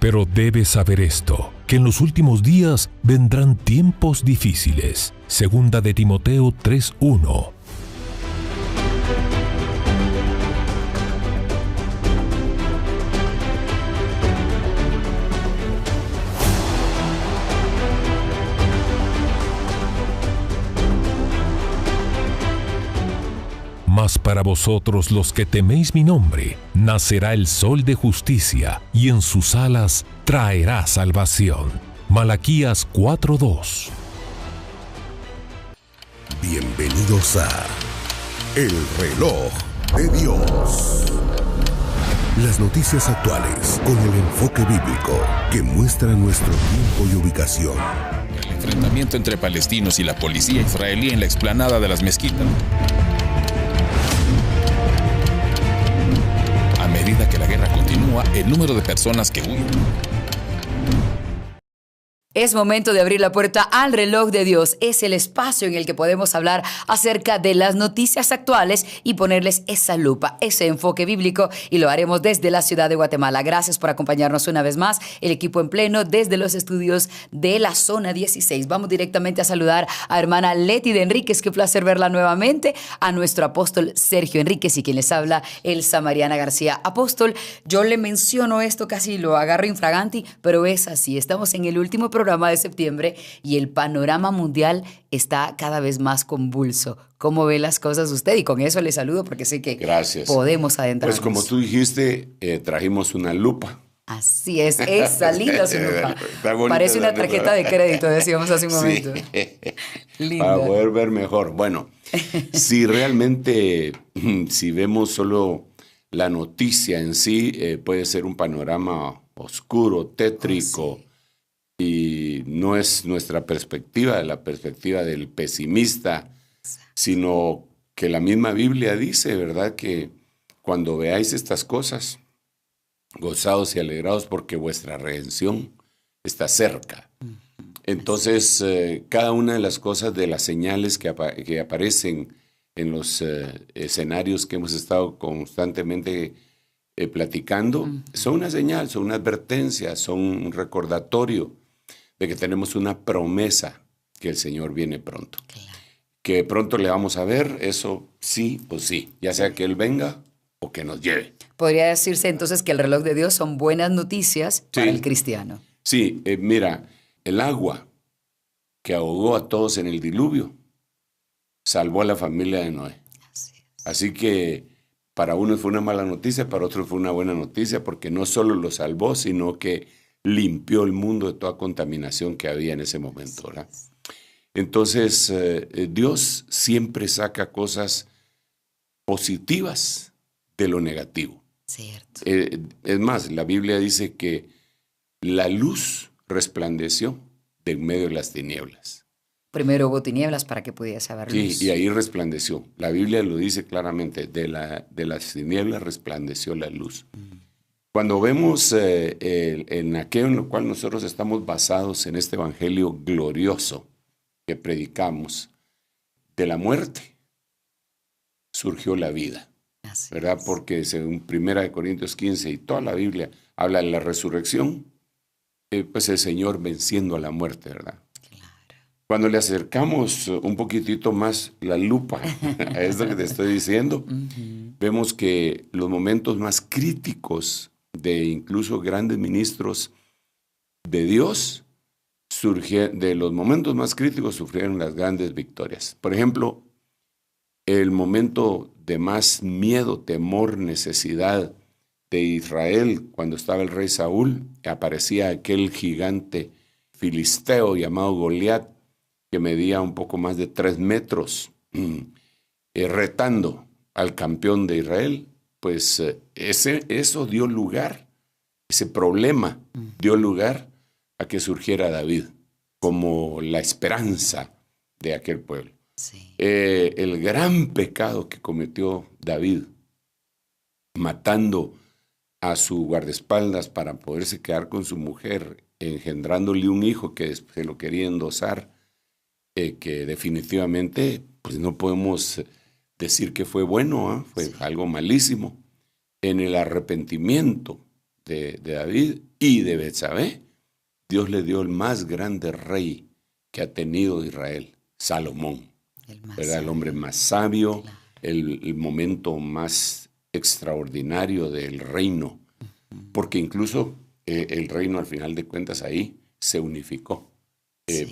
Pero debes saber esto, que en los últimos días vendrán tiempos difíciles. Segunda de Timoteo 3:1. Mas para vosotros los que teméis mi nombre, nacerá el sol de justicia, y en sus alas traerá salvación. Malaquías 4:2. Bienvenidos a El Reloj de Dios. Las noticias actuales con el enfoque bíblico que muestra nuestro tiempo y ubicación. El enfrentamiento entre palestinos y la policía israelí en la explanada de las mezquitas. A medida que la guerra continúa, el número de personas que huyen. Es momento de abrir la puerta al reloj de Dios. Es el espacio en el que podemos hablar acerca de las noticias actuales y ponerles esa lupa, ese enfoque bíblico, y lo haremos desde la ciudad de Guatemala. Gracias por acompañarnos una vez más, el equipo en pleno desde los estudios de la zona 16. Vamos directamente a saludar a hermana Leti de Enríquez, qué placer verla nuevamente, a nuestro apóstol Sergio Enríquez y quien les habla, Elsa Mariana García. Apóstol, yo le menciono esto, casi lo agarro infraganti, pero es así, estamos en el último programa de septiembre y el panorama mundial está cada vez más convulso. ¿Cómo ve las cosas usted? Y con eso le saludo porque sé que Gracias. Podemos adentrarnos. Pues como tú dijiste, trajimos una lupa. Así es, esa linda su lupa. Parece una tarjeta de crédito, decíamos hace un momento. Sí. Para poder ver mejor. Bueno, si realmente, si vemos solo la noticia en sí, puede ser un panorama oscuro, tétrico. Sí. Y no es nuestra perspectiva, la perspectiva del pesimista, sino que la misma Biblia dice, ¿verdad? Que cuando veáis estas cosas, gozaos y alegraos porque vuestra redención está cerca. Entonces, cada una de las cosas, de las señales que aparecen en los escenarios que hemos estado constantemente platicando, son una señal, son una advertencia, son un recordatorio de que tenemos una promesa que el Señor viene pronto. Claro. Que pronto le vamos a ver, eso sí o sí, ya sea que Él venga o que nos lleve. Podría decirse entonces que el reloj de Dios son buenas noticias para el cristiano. Sí, mira, el agua que ahogó a todos en el diluvio salvó a la familia de Noé. Así que para unos fue una mala noticia, para otros fue una buena noticia, porque no solo lo salvó, sino que limpió el mundo de toda contaminación que había en ese momento, ¿verdad? Entonces, Dios siempre saca cosas positivas de lo negativo. Cierto. Es más, la Biblia dice que la luz resplandeció de en medio de las tinieblas. Primero hubo tinieblas para que pudiese haber luz. Sí, y ahí resplandeció. La Biblia lo dice claramente, de las tinieblas resplandeció la luz. Cuando vemos en aquello en lo cual nosotros estamos basados en este evangelio glorioso que predicamos, de la muerte surgió la vida, ¿verdad? Porque según 1 Corintios 15 y toda la Biblia habla de la resurrección, pues el Señor venciendo a la muerte, ¿verdad? Cuando le acercamos un poquitito más la lupa a esto que te estoy diciendo, vemos que los momentos más críticos de incluso grandes ministros de Dios, de los momentos más críticos surgieron las grandes victorias. Por ejemplo, el momento de más miedo, temor, necesidad de Israel, cuando estaba el rey Saúl, aparecía aquel gigante filisteo llamado Goliat, que medía un poco más de 3 metros, retando al campeón de Israel. Pues eso dio lugar, ese problema dio lugar a que surgiera David como la esperanza de aquel pueblo. Sí. El gran pecado que cometió David, matando a su guardaespaldas para poderse quedar con su mujer, engendrándole un hijo que se lo quería endosar, que definitivamente pues no podemos decir que fue bueno, fue algo malísimo. En el arrepentimiento de David y de Betsabé, Dios le dio el más grande rey que ha tenido Israel, Salomón. ¿Verdad? El hombre más sabio, claro. el momento más extraordinario del reino, porque incluso el reino al final de cuentas ahí se unificó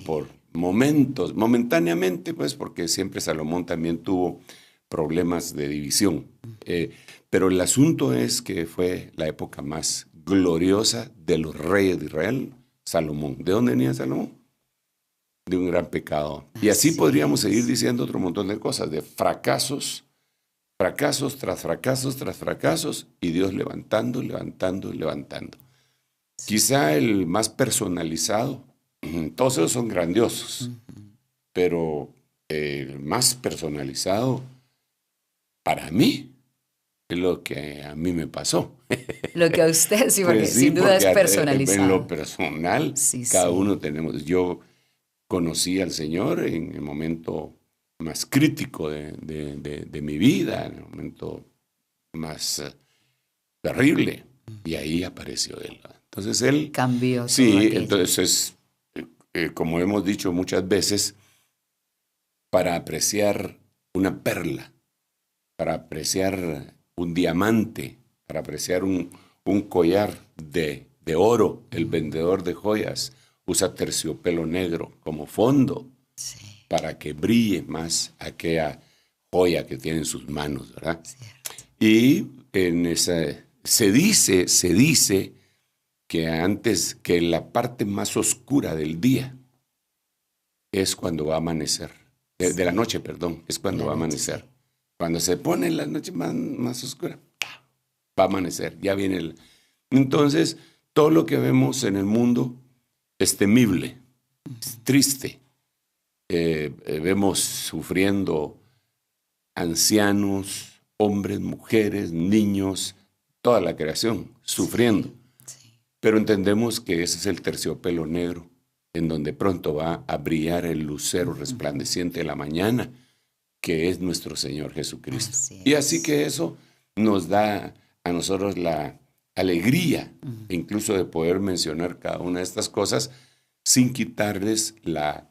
por momentos, momentáneamente, pues porque siempre Salomón también tuvo problemas de división. Pero el asunto es que fue la época más gloriosa de los reyes de Israel, Salomón. ¿De dónde venía Salomón? De un gran pecado. Y así podríamos seguir diciendo otro montón de cosas, de fracasos, fracasos tras fracasos tras fracasos, y Dios levantando, levantando, levantando. Quizá el más personalizado, todos esos son grandiosos, pero el más personalizado para mí es lo que a mí me pasó. Lo que a usted, sí, porque pues sí, sin duda es personalizado. En lo personal, cada uno tenemos. Yo conocí al Señor en el momento más crítico de mi vida, en el momento más terrible, y ahí apareció Él. Entonces Él cambió. Sí, entonces como hemos dicho muchas veces, para apreciar una perla, para apreciar un diamante, para apreciar un collar de oro, el vendedor de joyas usa terciopelo negro como fondo para que brille más aquella joya que tiene en sus manos, ¿verdad? Y en esa, se dice que antes, que la parte más oscura del día es cuando va a amanecer, de la noche, perdón, es cuando va a amanecer. Cuando se pone la noche más oscura, va a amanecer, ya viene el... Entonces, todo lo que vemos en el mundo es temible, es triste. Vemos sufriendo ancianos, hombres, mujeres, niños, toda la creación, sufriendo. Pero entendemos que ese es el terciopelo negro, en donde pronto va a brillar el lucero resplandeciente de la mañana, que es nuestro Señor Jesucristo. Y así que eso nos da a nosotros la alegría, incluso de poder mencionar cada una de estas cosas, sin quitarles la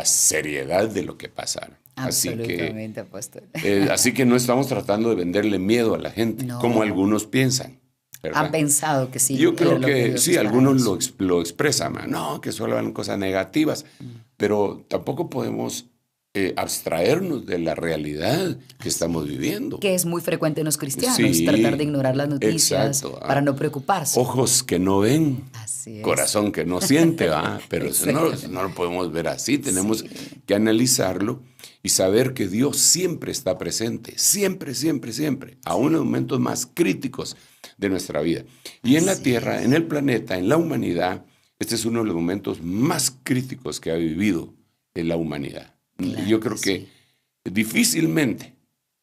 seriedad de lo que pasaron. Absolutamente, apóstol. Así que no estamos tratando de venderle miedo a la gente, como algunos piensan. ¿Verdad? Han pensado que sí. Yo creo que sí, algunos lo expresan, no, que solo hablan cosas negativas, pero tampoco podemos abstraernos de la realidad que estamos viviendo. Que es muy frecuente en los cristianos, tratar de ignorar las noticias para no preocuparse. Ojos que no ven, corazón que no siente, pero eso no lo podemos ver así, tenemos que analizarlo y saber que Dios siempre está presente, siempre, siempre, siempre, aún en los momentos más críticos de nuestra vida. Y en la tierra, en el planeta, en la humanidad, este es uno de los momentos más críticos que ha vivido en la humanidad. Claro, yo creo que difícilmente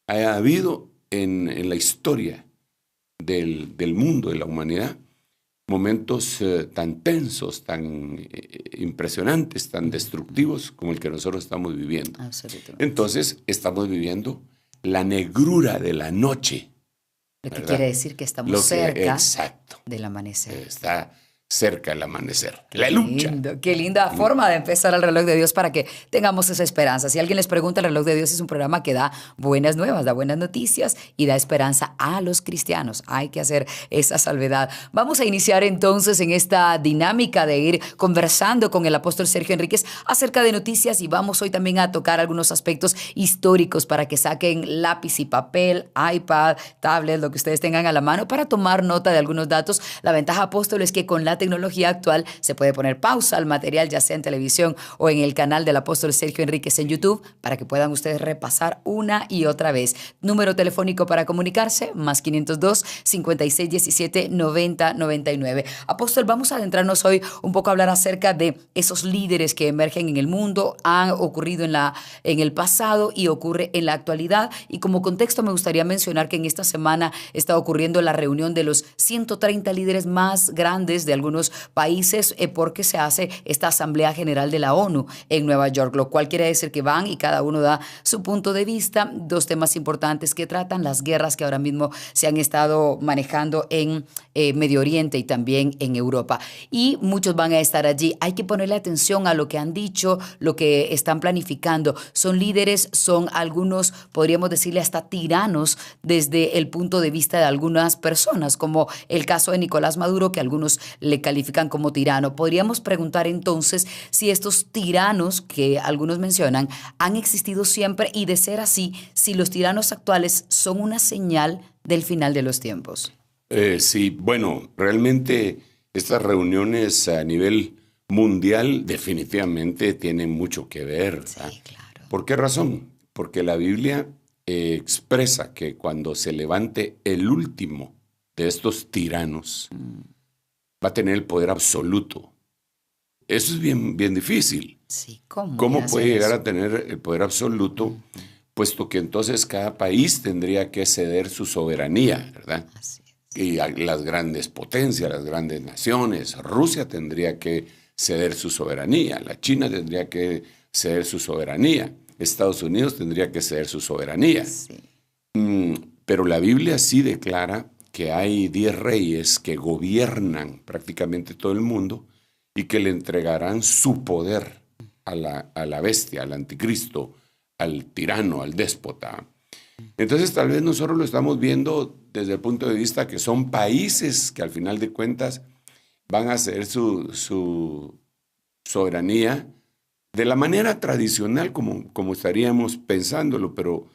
haya habido en la historia del mundo, de la humanidad, momentos tan tensos, tan impresionantes, tan destructivos como el que nosotros estamos viviendo. Entonces, estamos viviendo la negrura de la noche. Lo que quiere decir que estamos cerca del amanecer. Está cerca el amanecer. La lucha. Qué linda forma de empezar el reloj de Dios para que tengamos esa esperanza. Si alguien les pregunta, el reloj de Dios es un programa que da buenas nuevas, da buenas noticias y da esperanza a los cristianos. Hay que hacer esa salvedad. Vamos a iniciar entonces en esta dinámica de ir conversando con el apóstol Sergio Enríquez acerca de noticias y vamos hoy también a tocar algunos aspectos históricos para que saquen lápiz y papel, iPad, tablet, lo que ustedes tengan a la mano para tomar nota de algunos datos. La ventaja, apóstol, es que con la tecnología actual se puede poner pausa al material, ya sea en televisión o en el canal del apóstol Sergio Enríquez en YouTube, para que puedan ustedes repasar una y otra vez. Número telefónico para comunicarse, más 502 5617 9099. Apóstol, vamos a adentrarnos hoy un poco a hablar acerca de esos líderes que emergen en el mundo, han ocurrido en el pasado y ocurre en la actualidad. Y como contexto me gustaría mencionar que en esta semana está ocurriendo la reunión de los 130 líderes más grandes de algunos algunos países porque se hace esta Asamblea General de la ONU en Nueva York, lo cual quiere decir que van y cada uno da su punto de vista. Dos temas importantes que tratan: las guerras que ahora mismo se han estado manejando en Medio Oriente y también en Europa. Y muchos van a estar allí. Hay que ponerle atención a lo que han dicho, lo que están planificando. Son líderes, son algunos, podríamos decirle hasta tiranos desde el punto de vista de algunas personas, como el caso de Nicolás Maduro, que algunos le califican como tirano. Podríamos preguntar entonces si estos tiranos que algunos mencionan han existido siempre, y de ser así, si los tiranos actuales son una señal del final de los tiempos. Sí, bueno, realmente estas reuniones a nivel mundial definitivamente tienen mucho que ver. Sí, claro. ¿Por qué razón? Porque la Biblia expresa que cuando se levante el último de estos tiranos, va a tener el poder absoluto. Eso es bien, bien difícil. Sí, ¿Cómo puede llegar a tener el poder absoluto? Puesto que entonces cada país tendría que ceder su soberanía, ¿verdad? Así es. Y las grandes potencias, las grandes naciones, Rusia tendría que ceder su soberanía, la China tendría que ceder su soberanía, Estados Unidos tendría que ceder su soberanía. Sí. Pero la Biblia sí declara que hay 10 reyes que gobiernan prácticamente todo el mundo y que le entregarán su poder a la bestia, al anticristo, al tirano, al déspota. Entonces tal vez nosotros lo estamos viendo desde el punto de vista que son países que al final de cuentas van a ceder su soberanía de la manera tradicional como estaríamos pensándolo, pero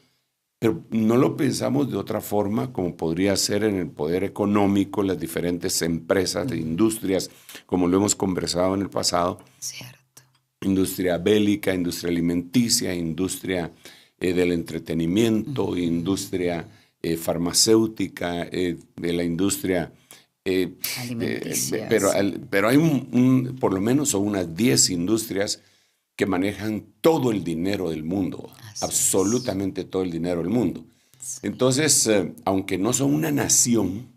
no lo pensamos de otra forma, como podría ser en el poder económico, las diferentes empresas, industrias, como lo hemos conversado en el pasado. Cierto. Industria bélica, industria alimenticia, industria del entretenimiento, industria farmacéutica, de la industria alimenticia. Pero hay por lo menos son unas 10 industrias que manejan todo el dinero del mundo, absolutamente todo el dinero del mundo. Sí. Entonces, aunque no son una nación,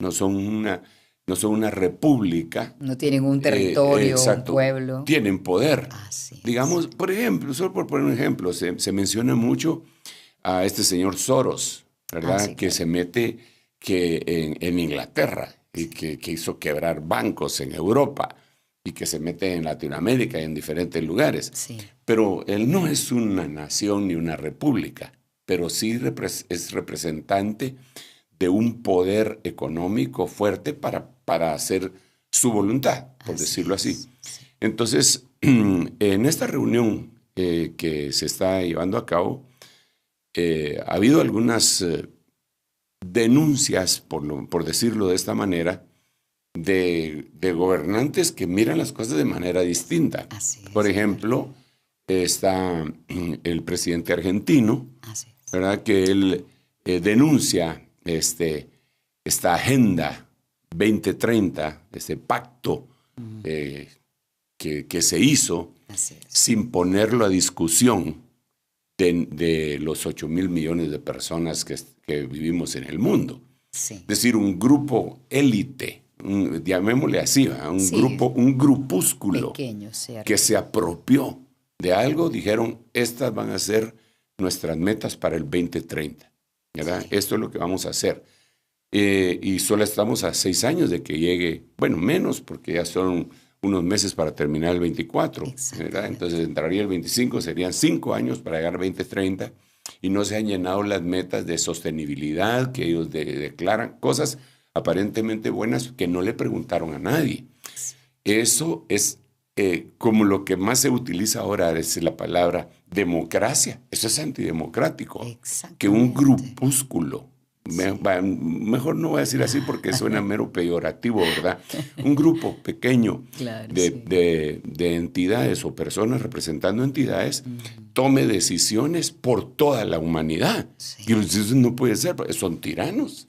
no son una república. No tienen un territorio, exacto, un pueblo. Tienen poder. Sí, digamos, por ejemplo, solo por poner un ejemplo, se menciona mucho a este señor Soros, ¿verdad? Sí, que claro. se mete en Inglaterra y que hizo quebrar bancos en Europa y que se mete en Latinoamérica y en diferentes lugares. Sí. Pero él no es una nación ni una república, pero sí es representante de un poder económico fuerte para hacer su voluntad, por decirlo así. Entonces, en esta reunión que se está llevando a cabo, ha habido algunas denuncias, por decirlo de esta manera, de gobernantes que miran las cosas de manera distinta. Por ejemplo, está el presidente argentino, ¿verdad? Que él denuncia esta agenda 2030, este pacto que se hizo sin ponerlo a discusión de los 8,000 millones de personas que vivimos en el mundo. Sí. Es decir, un grupo élite, llamémosle así, un grupúsculo pequeño, que se apropió de algo, dijeron, estas van a ser nuestras metas para el 2030, ¿verdad? Sí. Esto es lo que vamos a hacer. Y solo estamos a 6 años de que llegue, bueno, menos, porque ya son unos meses para terminar el 24, ¿verdad? Entonces entraría el 25, serían 5 años para llegar al 2030, y no se han llenado las metas de sostenibilidad que ellos declaran, cosas aparentemente buenas que no le preguntaron a nadie. Eso es como lo que más se utiliza ahora, es la palabra democracia. Eso es antidemocrático. Que un grupúsculo, mejor no voy a decir así porque suena mero peyorativo, ¿verdad? Un grupo pequeño de entidades o personas representando entidades tome decisiones por toda la humanidad. Y eso no puede ser, son tiranos.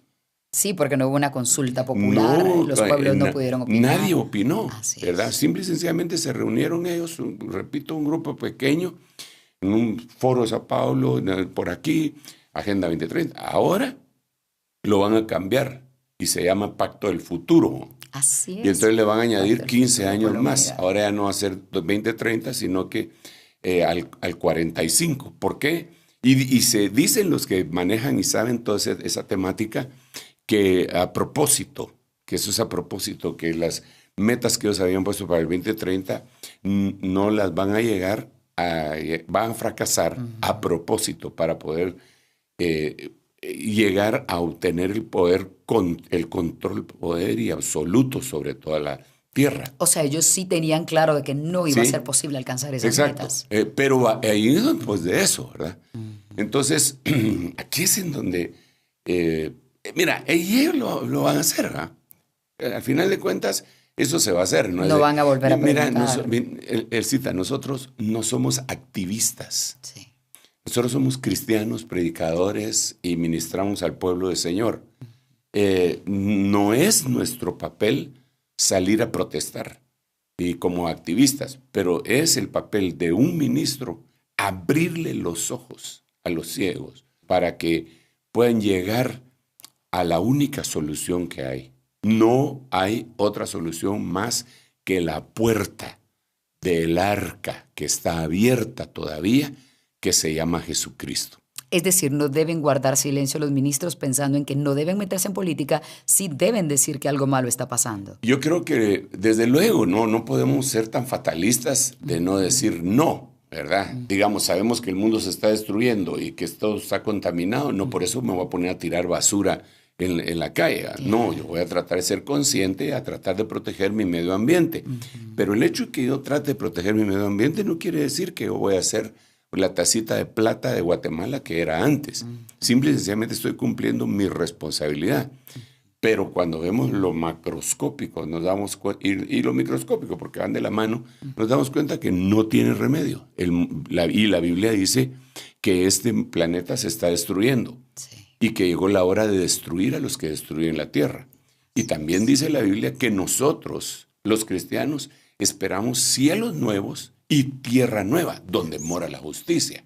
Sí, porque no hubo una consulta popular, los pueblos no pudieron opinar. Nadie opinó, ¿verdad? Simple y sencillamente se reunieron ellos, repito, un grupo pequeño, en un foro de Sao Paulo, por aquí, Agenda 2030. Ahora lo van a cambiar y se llama Pacto del Futuro. Así es. Y entonces le van a añadir Pacto del 15 Futuro años por la más. humanidad. Ahora ya no va a ser 2030, sino que al 45. ¿Por qué? Y se dicen los que manejan y saben toda esa temática que a propósito, que eso es a propósito, que las metas que ellos habían puesto para el 2030 no las van a llegar, van a fracasar a propósito para poder llegar a obtener el poder, el control, poder y absoluto sobre toda la tierra. O sea, ellos sí tenían claro de que no iba a Sí. ser posible alcanzar esas Exacto. metas. Pero ahí pues de eso, ¿verdad? Entonces, aquí es en donde, mira, ellos lo van a hacer, ¿verdad? Al final de cuentas, eso se va a hacer. No van a volver a mira, preguntar. él cita, nosotros no somos activistas. Sí. Nosotros somos cristianos, predicadores y ministramos al pueblo del Señor. No es nuestro papel salir a protestar y como activistas, pero es el papel de un ministro abrirle los ojos a los ciegos para que puedan llegar a la única solución que hay. No hay otra solución más que la puerta del arca que está abierta todavía, que se llama Jesucristo. Es decir, no deben guardar silencio los ministros pensando en que no deben meterse en política, sí deben decir que algo malo está pasando. Yo creo que desde luego no podemos ser tan fatalistas de no decir no, ¿verdad? Digamos, sabemos que el mundo se está destruyendo y que todo está contaminado, no por eso me voy a poner a tirar basura en la calle. No, yo voy a tratar de ser consciente, a tratar de proteger mi medio ambiente. Pero el hecho de que yo trate de proteger mi medio ambiente no quiere decir que yo voy a hacer la tacita de plata de Guatemala que era antes. Simple y sencillamente estoy cumpliendo mi responsabilidad. Pero cuando vemos lo macroscópico y lo microscópico, porque van de la mano, nos damos cuenta que no tiene remedio. Y la Biblia dice que este planeta se está destruyendo. Sí. Y que llegó la hora de destruir a los que destruyen la tierra. Y también dice la Biblia que nosotros, los cristianos, esperamos cielos nuevos y tierra nueva, donde mora la justicia.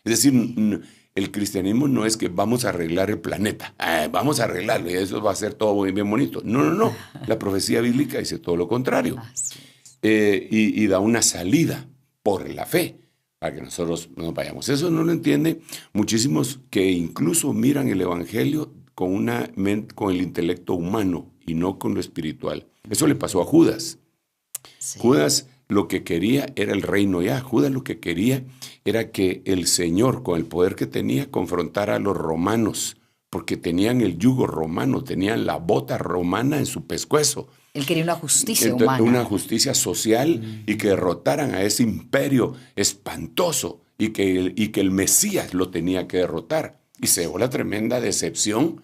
Es decir, el cristianismo no es que vamos a arreglar el planeta, vamos a arreglarlo y eso va a ser todo muy bien bonito. No. La profecía bíblica dice todo lo contrario. Y da una salida por la fe para que nosotros nos vayamos. Eso no lo entiende muchísimos que incluso miran el evangelio con el intelecto humano y no con lo espiritual. Eso le pasó a Judas. Sí. Judas lo que quería era el reino ya. Judas lo que quería era que el Señor, con el poder que tenía, confrontara a los romanos, porque tenían el yugo romano, tenían la bota romana en su pescuezo. Él quería una justicia Entonces, humana. una justicia social y que derrotaran a ese imperio espantoso y que el Mesías lo tenía que derrotar. Y se llevó la tremenda decepción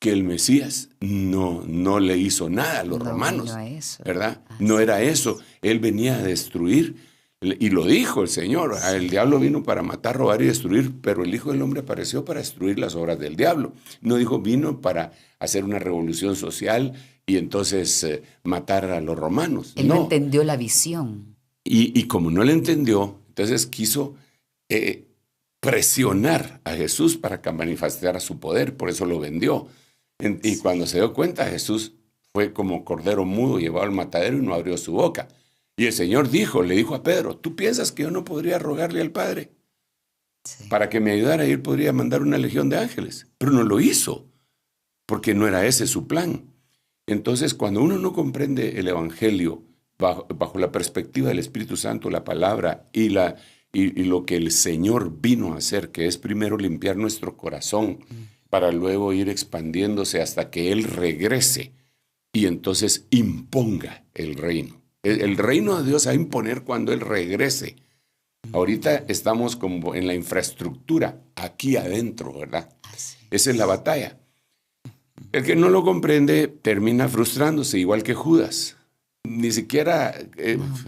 que el Mesías no le hizo nada a los romanos, vino a eso. ¿verdad? No era eso. Él venía a destruir, y lo dijo el Señor. Sí. El diablo vino para matar, robar y destruir, pero el Hijo del Hombre apareció para destruir las obras del diablo. No dijo vino para hacer una revolución social y entonces matar a los romanos. Él no entendió la visión. Y como no le entendió, entonces quiso presionar a Jesús para que manifestara su poder, por eso lo vendió. Y cuando se dio cuenta, Jesús fue como cordero mudo llevado al matadero y no abrió su boca. Y el Señor le dijo a Pedro, ¿tú piensas que yo no podría rogarle al Padre? Sí. Para que me ayudara, y él podría mandar una legión de ángeles. Pero no lo hizo, porque no era ese su plan. Entonces, cuando uno no comprende el Evangelio bajo la perspectiva del Espíritu Santo, la palabra y lo que el Señor vino a hacer, que es primero limpiar nuestro corazón, para luego ir expandiéndose hasta que Él regrese y entonces imponga el reino. El reino de Dios va a imponer cuando Él regrese. Ahorita estamos como en la infraestructura, aquí adentro, ¿verdad? Esa es la batalla. El que no lo comprende termina frustrándose, igual que Judas. Ni siquiera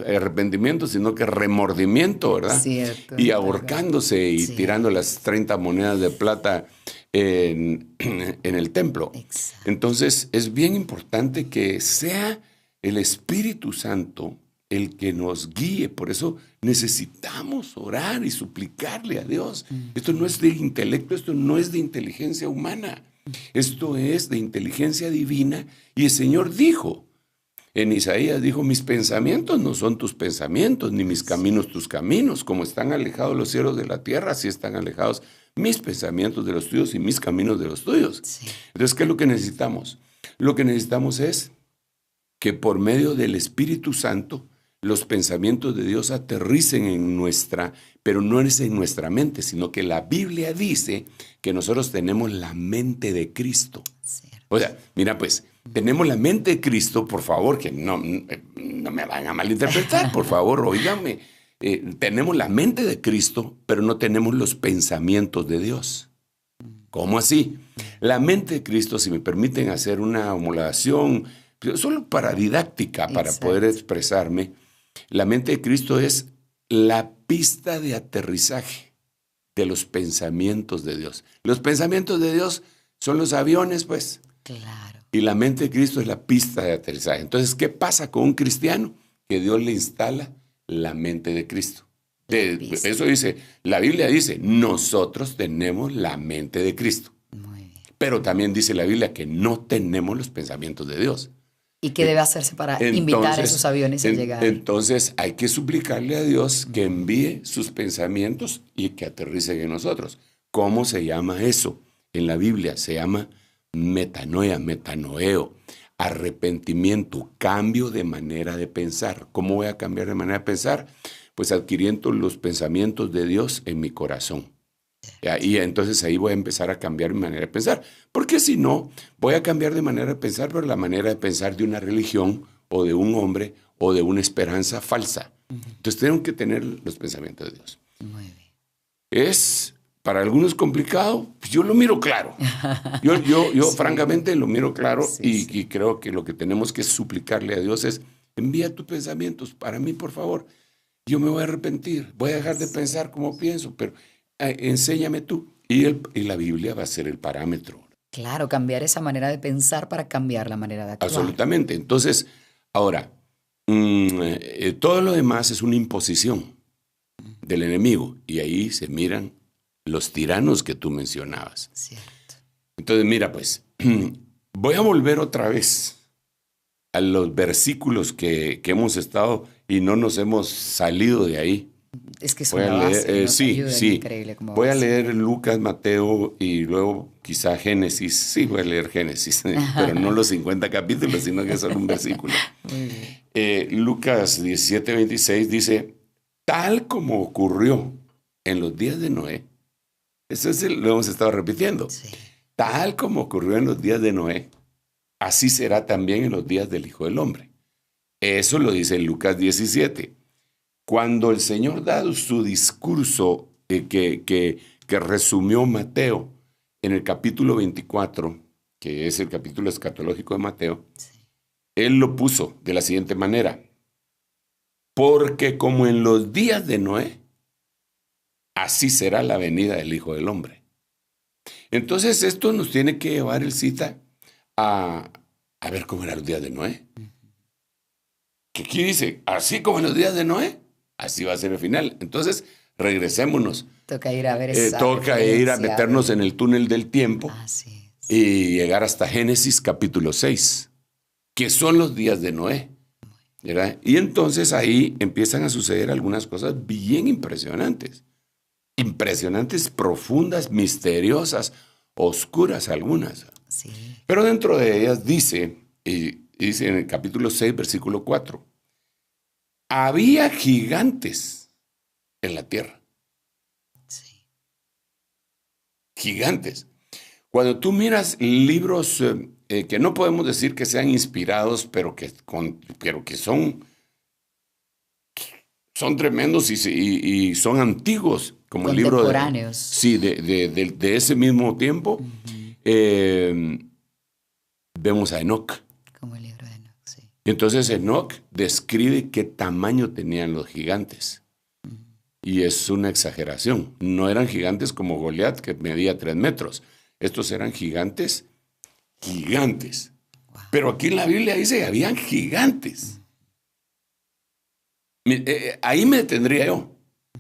arrepentimiento, sino que remordimiento, ¿verdad? Cierto, y ahorcándose y tirando las 30 monedas de plata en el templo. Exacto. Entonces, es bien importante que sea el Espíritu Santo el que nos guíe. Por eso necesitamos orar y suplicarle a Dios. Esto no es de intelecto, esto no es de inteligencia humana. Esto es de inteligencia divina y el Señor dijo, en Isaías dijo, mis pensamientos no son tus pensamientos, ni mis caminos tus caminos. Como están alejados los cielos de la tierra, así están alejados mis pensamientos de los tuyos y mis caminos de los tuyos. Sí. Entonces, ¿qué es lo que necesitamos? Lo que necesitamos es que por medio del Espíritu Santo los pensamientos de Dios aterricen en pero no es en nuestra mente, sino que la Biblia dice que nosotros tenemos la mente de Cristo. Cierto. O sea, mira pues, tenemos la mente de Cristo, por favor, que no me van a malinterpretar, por favor, óigame. Tenemos la mente de Cristo, pero no tenemos los pensamientos de Dios. ¿Cómo así? La mente de Cristo, si me permiten hacer una homologación, solo para didáctica, para poder expresarme, la mente de Cristo es la pista de aterrizaje de los pensamientos de Dios. Los pensamientos de Dios son los aviones, pues. Claro. Y la mente de Cristo es la pista de aterrizaje. Entonces, ¿qué pasa con un cristiano? Que Dios le instala la mente de Cristo. Eso dice, la Biblia dice, nosotros tenemos la mente de Cristo. Muy bien. Pero también dice la Biblia que no tenemos los pensamientos de Dios. ¿Y qué debe hacerse para invitar a esos aviones a llegar? Entonces hay que suplicarle a Dios que envíe sus pensamientos y que aterricen en nosotros. ¿Cómo se llama eso? En la Biblia se llama metanoia, metanoeo, arrepentimiento, cambio de manera de pensar. ¿Cómo voy a cambiar de manera de pensar? Pues adquiriendo los pensamientos de Dios en mi corazón. Y entonces ahí voy a empezar a cambiar mi manera de pensar. Porque si no, voy a cambiar de manera de pensar, pero la manera de pensar de una religión o de un hombre o de una esperanza falsa. Entonces tenemos que tener los pensamientos de Dios. Muy bien. Es para algunos complicado, pues yo lo miro claro. Yo sí. Francamente lo miro claro y creo que lo que tenemos que suplicarle a Dios es, envía tus pensamientos para mí, por favor. Yo me voy a arrepentir, voy a dejar de pensar como pienso, pero enséñame tú. Y la Biblia va a ser el parámetro. Claro, cambiar esa manera de pensar para cambiar la manera de actuar. Absolutamente. Entonces, ahora, todo lo demás es una imposición del enemigo. Y ahí se miran los tiranos que tú mencionabas. Cierto. Entonces, mira, pues, voy a volver otra vez a los versículos que hemos estado y no nos hemos salido de ahí. Es que es una base, sí. Increíble como voy a leer Lucas, Mateo y luego quizá Génesis. Sí, voy a leer Génesis, pero no los 50 capítulos, sino que son un versículo. Lucas 17, 26 dice, tal como ocurrió en los días de Noé, eso lo hemos estado repitiendo, sí. Tal como ocurrió en los días de Noé, así será también en los días del Hijo del Hombre. Eso lo dice en Lucas 17. Cuando el Señor da su discurso que resumió Mateo en el capítulo 24, que es el capítulo escatológico de Mateo, sí. Él lo puso de la siguiente manera. Porque como en los días de Noé, así será la venida del Hijo del Hombre. Entonces esto nos tiene que llevar el cita a ver cómo eran los días de Noé. Que aquí dice, así como en los días de Noé, así va a ser el final. Entonces, regresémonos. Toca ir a ver esa toca ir a meternos en el túnel del tiempo y llegar hasta Génesis capítulo 6, que son los días de Noé. ¿Verdad? Y entonces ahí empiezan a suceder algunas cosas bien impresionantes. Impresionantes, profundas, misteriosas, oscuras algunas. Sí. Pero dentro de ellas dice en el capítulo 6, versículo 4, había gigantes en la tierra. Sí. Gigantes. Cuando tú miras libros que no podemos decir que sean inspirados, pero que son tremendos y son antiguos, como el libro de ese mismo tiempo, vemos a Enoc. Como el libro de Enoc, sí. Y entonces Enoc describe qué tamaño tenían los gigantes. Y es una exageración. No eran gigantes como Goliat, que medía 3 metros. Estos eran gigantes. Wow. Pero aquí en la Biblia dice que habían gigantes. Ahí me detendría yo.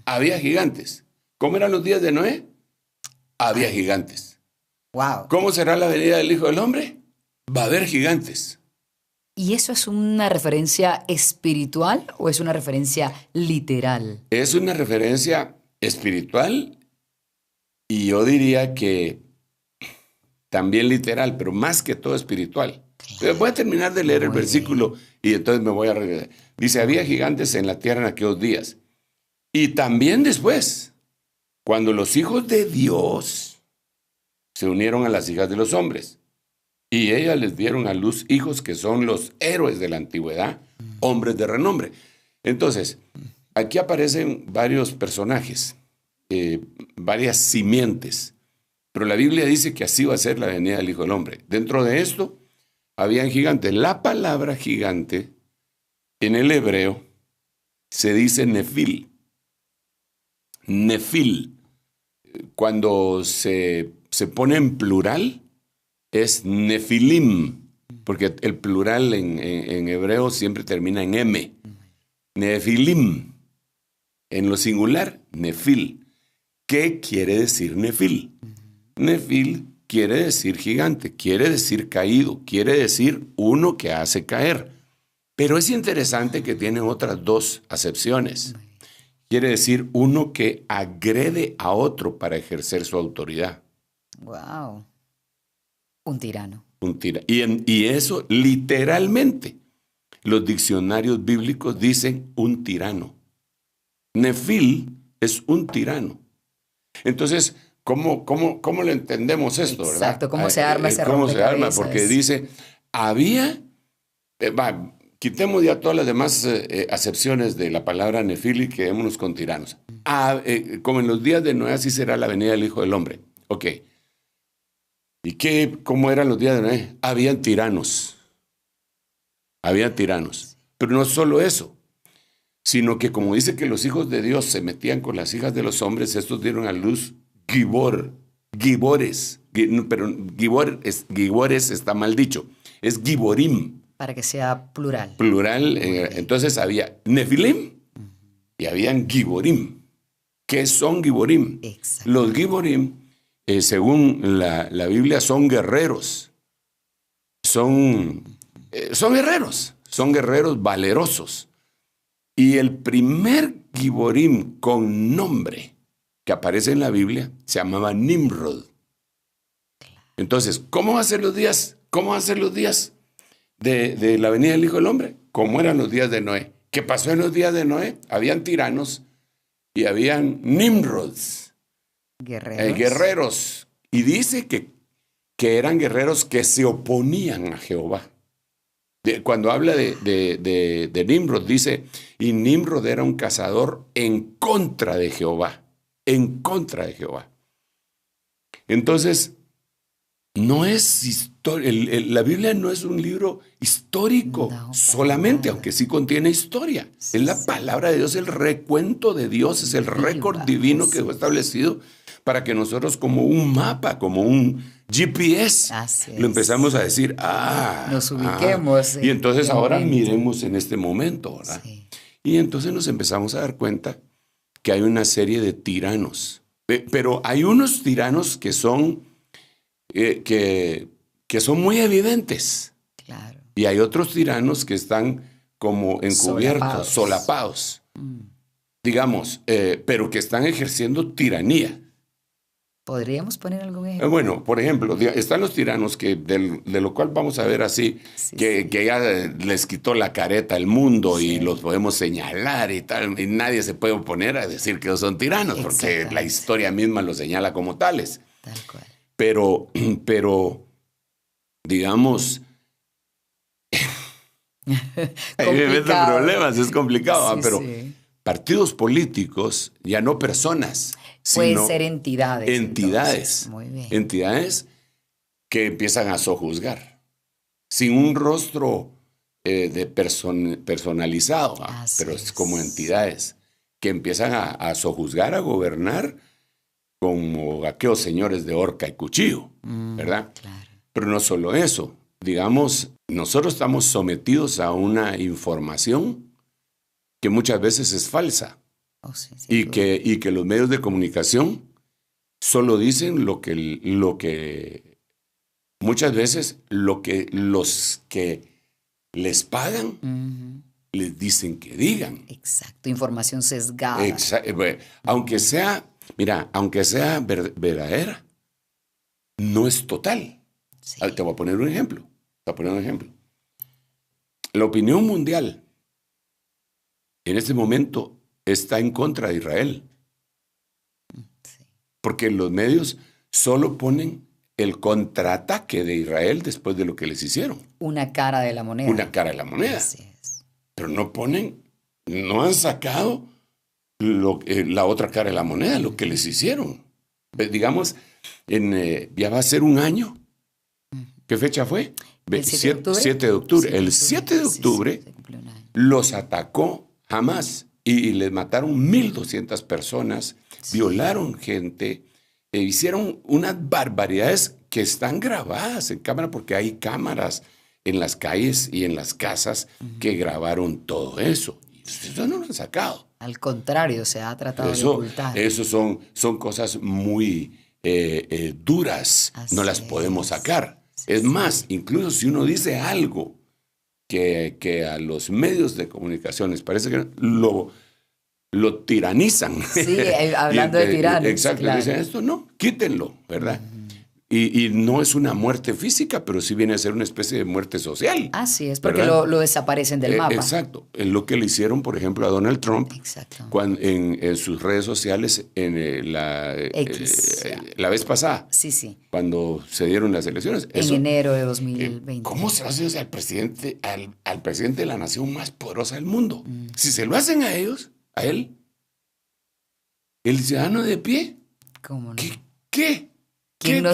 Había gigantes. ¿Cómo eran los días de Noé? Había gigantes. Wow. ¿Cómo será la venida del Hijo del Hombre? Va a haber gigantes. ¿Y eso es una referencia espiritual o es una referencia literal? Es una referencia espiritual y yo diría que también literal, pero más que todo espiritual. Voy a terminar de leer el versículo y entonces me voy a regresar. Dice, había gigantes en la tierra en aquellos días. Y también después, cuando los hijos de Dios se unieron a las hijas de los hombres. Y ellas les dieron a luz hijos que son los héroes de la antigüedad, hombres de renombre. Entonces, aquí aparecen varios personajes, varias simientes. Pero la Biblia dice que así va a ser la venida del Hijo del Hombre. Dentro de esto, habían gigantes. La palabra gigante, en el hebreo, se dice nefil. Nefil. Cuando se pone en plural, es nefilim, porque el plural en hebreo siempre termina en M. Nefilim. En lo singular, nefil. ¿Qué quiere decir nefil? Nefil quiere decir gigante, quiere decir caído, quiere decir uno que hace caer. Pero es interesante que tiene otras dos acepciones. Quiere decir uno que agrede a otro para ejercer su autoridad. Wow. Un tirano. Y eso literalmente, los diccionarios bíblicos dicen un tirano. Nefil es un tirano. Entonces, ¿cómo lo entendemos esto, verdad? Exacto, ¿cómo se arma ese ¿Cómo se arma? rompecabezas? Porque dice, había, quitemos ya todas las demás acepciones de la palabra nefil y quedémonos con tiranos. Como en los días de Noé, así será la venida del Hijo del Hombre. Ok. ¿Y cómo eran los días de Noé? Habían tiranos. Habían tiranos. Pero no solo eso, sino que como dice que los hijos de Dios se metían con las hijas de los hombres, estos dieron a luz gibores. Pero gibores está mal dicho. Es giborim. Para que sea plural. Plural. Entonces había nefilim y habían giborim. ¿Qué son giborim? Exacto. Los giborim, según la Biblia, son guerreros. Son guerreros valerosos. Y el primer giborim con nombre que aparece en la Biblia se llamaba Nimrod. Entonces, ¿cómo van a ser los días? ¿Cómo van a ser los días de la venida del Hijo del Hombre? ¿Cómo eran los días de Noé? ¿Qué pasó en los días de Noé? Habían tiranos y habían Nimrods. Guerreros. Y dice que eran guerreros que se oponían a Jehová. Cuando habla de Nimrod, dice, y Nimrod era un cazador en contra de Jehová. En contra de Jehová. Entonces, no es historia. La Biblia no es un libro histórico solamente, aunque sí contiene historia. Es la palabra de Dios, el recuento de Dios, es el récord divino que fue establecido para que nosotros, como un mapa, como un GPS, lo empezamos a decir, nos ubiquemos. Y entonces ahora miremos en este momento, ¿verdad? Sí. Y entonces nos empezamos a dar cuenta que hay una serie de tiranos. Pero hay unos tiranos que son, que son muy evidentes. Claro. Y hay otros tiranos que están como encubiertos, solapados. Digamos, pero que están ejerciendo tiranía. ¿Podríamos poner algún ejemplo? Bueno, por ejemplo, están los tiranos de lo cual vamos a ver así, que ya les quitó la careta al mundo y los podemos señalar y tal, y nadie se puede oponer a decir que son tiranos, porque la historia misma los señala como tales. Tal cual. Pero digamos, hay problemas, es complicado, pero partidos políticos, ya no personas, pueden ser entidades. Entidades. Muy bien. Entidades que empiezan a sojuzgar. Sin un rostro personalizado, pero es como entidades que empiezan a sojuzgar, a gobernar como aquellos señores de horca y cuchillo, ¿verdad? Claro. Pero no solo eso. Digamos, nosotros estamos sometidos a una información que muchas veces es falsa. Y que los medios de comunicación solo dicen lo que muchas veces lo que los que les pagan les dicen que digan. Exacto, información sesgada. Aunque sea verdadera, no es total. Sí. Te voy a poner un ejemplo. La opinión mundial en este momento está en contra de Israel. Sí. Porque los medios solo ponen el contraataque de Israel después de lo que les hicieron. Una cara de la moneda. Una cara de la moneda. Así es. Pero no han sacado la otra cara de la moneda, lo que les hicieron. Digamos, ya va a ser un año. ¿Qué fecha fue? ¿El 7 de octubre? 7 de octubre. El 7 de octubre Sí, cumplió un año. los atacó Hamas y les mataron 1,200 personas, violaron gente, hicieron unas barbaridades que están grabadas en cámara porque hay cámaras en las calles y en las casas que grabaron todo eso. Y eso no lo han sacado. Al contrario, se ha tratado de ocultar. Eso son cosas muy duras, Así no las podemos sacar. Es más, incluso si uno dice algo que a los medios de comunicación les parece que lo tiranizan. Sí, hablando de tiranos. Exacto, claro. dicen esto, no, quítenlo, ¿verdad? Y no es una muerte física, pero sí viene a ser una especie de muerte social. Así es, porque ¿verdad? lo desaparecen del mapa. Exacto, es lo que le hicieron, por ejemplo, a Donald Trump Exacto. en sus redes sociales la vez pasada, Sí. cuando se dieron las elecciones. En enero de 2020. ¿Cómo se hace al presidente de la nación más poderosa del mundo? Si se lo hacen a ellos, a él, el ciudadano de pie, ¿Cómo no? ¿qué? ¿Quién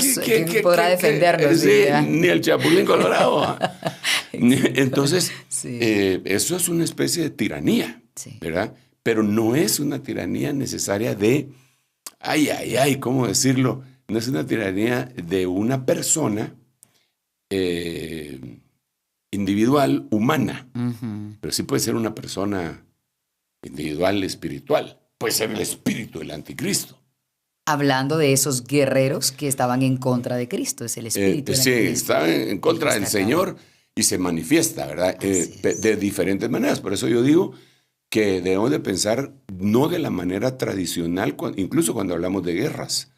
podrá defendernos? Sí, ni el Chapulín Colorado. Entonces, Sí. eso es una especie de tiranía, Sí. ¿verdad? Pero no es una tiranía necesaria de, ¿cómo decirlo? No es una tiranía de una persona individual, humana, pero sí puede ser una persona individual, espiritual. Puede ser el espíritu del anticristo. Hablando de esos guerreros que estaban en contra de Cristo, es el espíritu. Sí, está en contra del Señor y se manifiesta, ¿verdad? De diferentes maneras. Por eso yo digo que debemos de pensar no de la manera tradicional, incluso cuando hablamos de guerras.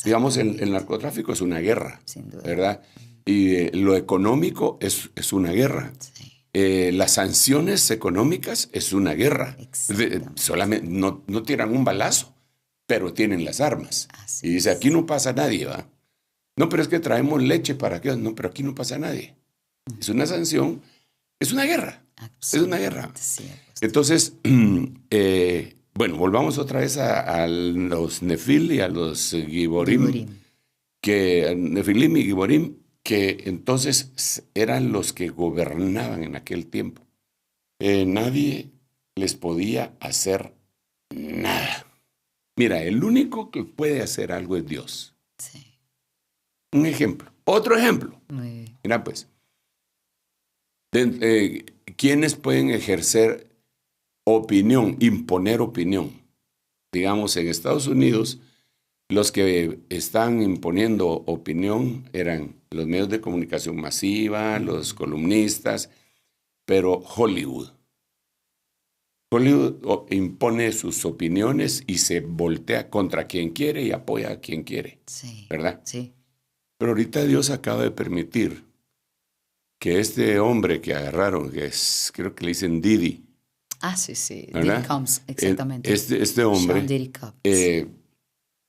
Digamos, el narcotráfico es una guerra, Sin duda. ¿verdad? Y lo económico es una guerra. Sí. Las sanciones económicas es una guerra. Exactamente. Solamente no tiran un balazo, pero tienen las armas. Así Y dice, aquí no pasa nadie, ¿va? No, pero es que traemos leche para que... No, pero aquí no pasa nadie. Es una sanción, es una guerra. Es una guerra. Sí, Entonces, bueno, volvamos otra vez a los Nefil y a los Giborim. Nefilim y Giborim, que entonces eran los que gobernaban en aquel tiempo. Nadie les podía hacer nada. Mira, el único que puede hacer algo es Dios. Sí. Un ejemplo. Otro ejemplo. Muy bien. Mira, pues, ¿quiénes pueden ejercer opinión, imponer opinión? Digamos, en Estados Unidos, los que están imponiendo opinión eran los medios de comunicación masiva, los columnistas, pero Hollywood impone sus opiniones y se voltea contra quien quiere y apoya a quien quiere, Sí. ¿verdad? Sí. Pero ahorita Dios acaba de permitir que este hombre que agarraron, creo que le dicen Diddy, Sí. ¿verdad? Diddy Combs, exactamente. Este hombre Sean Diddy Combs.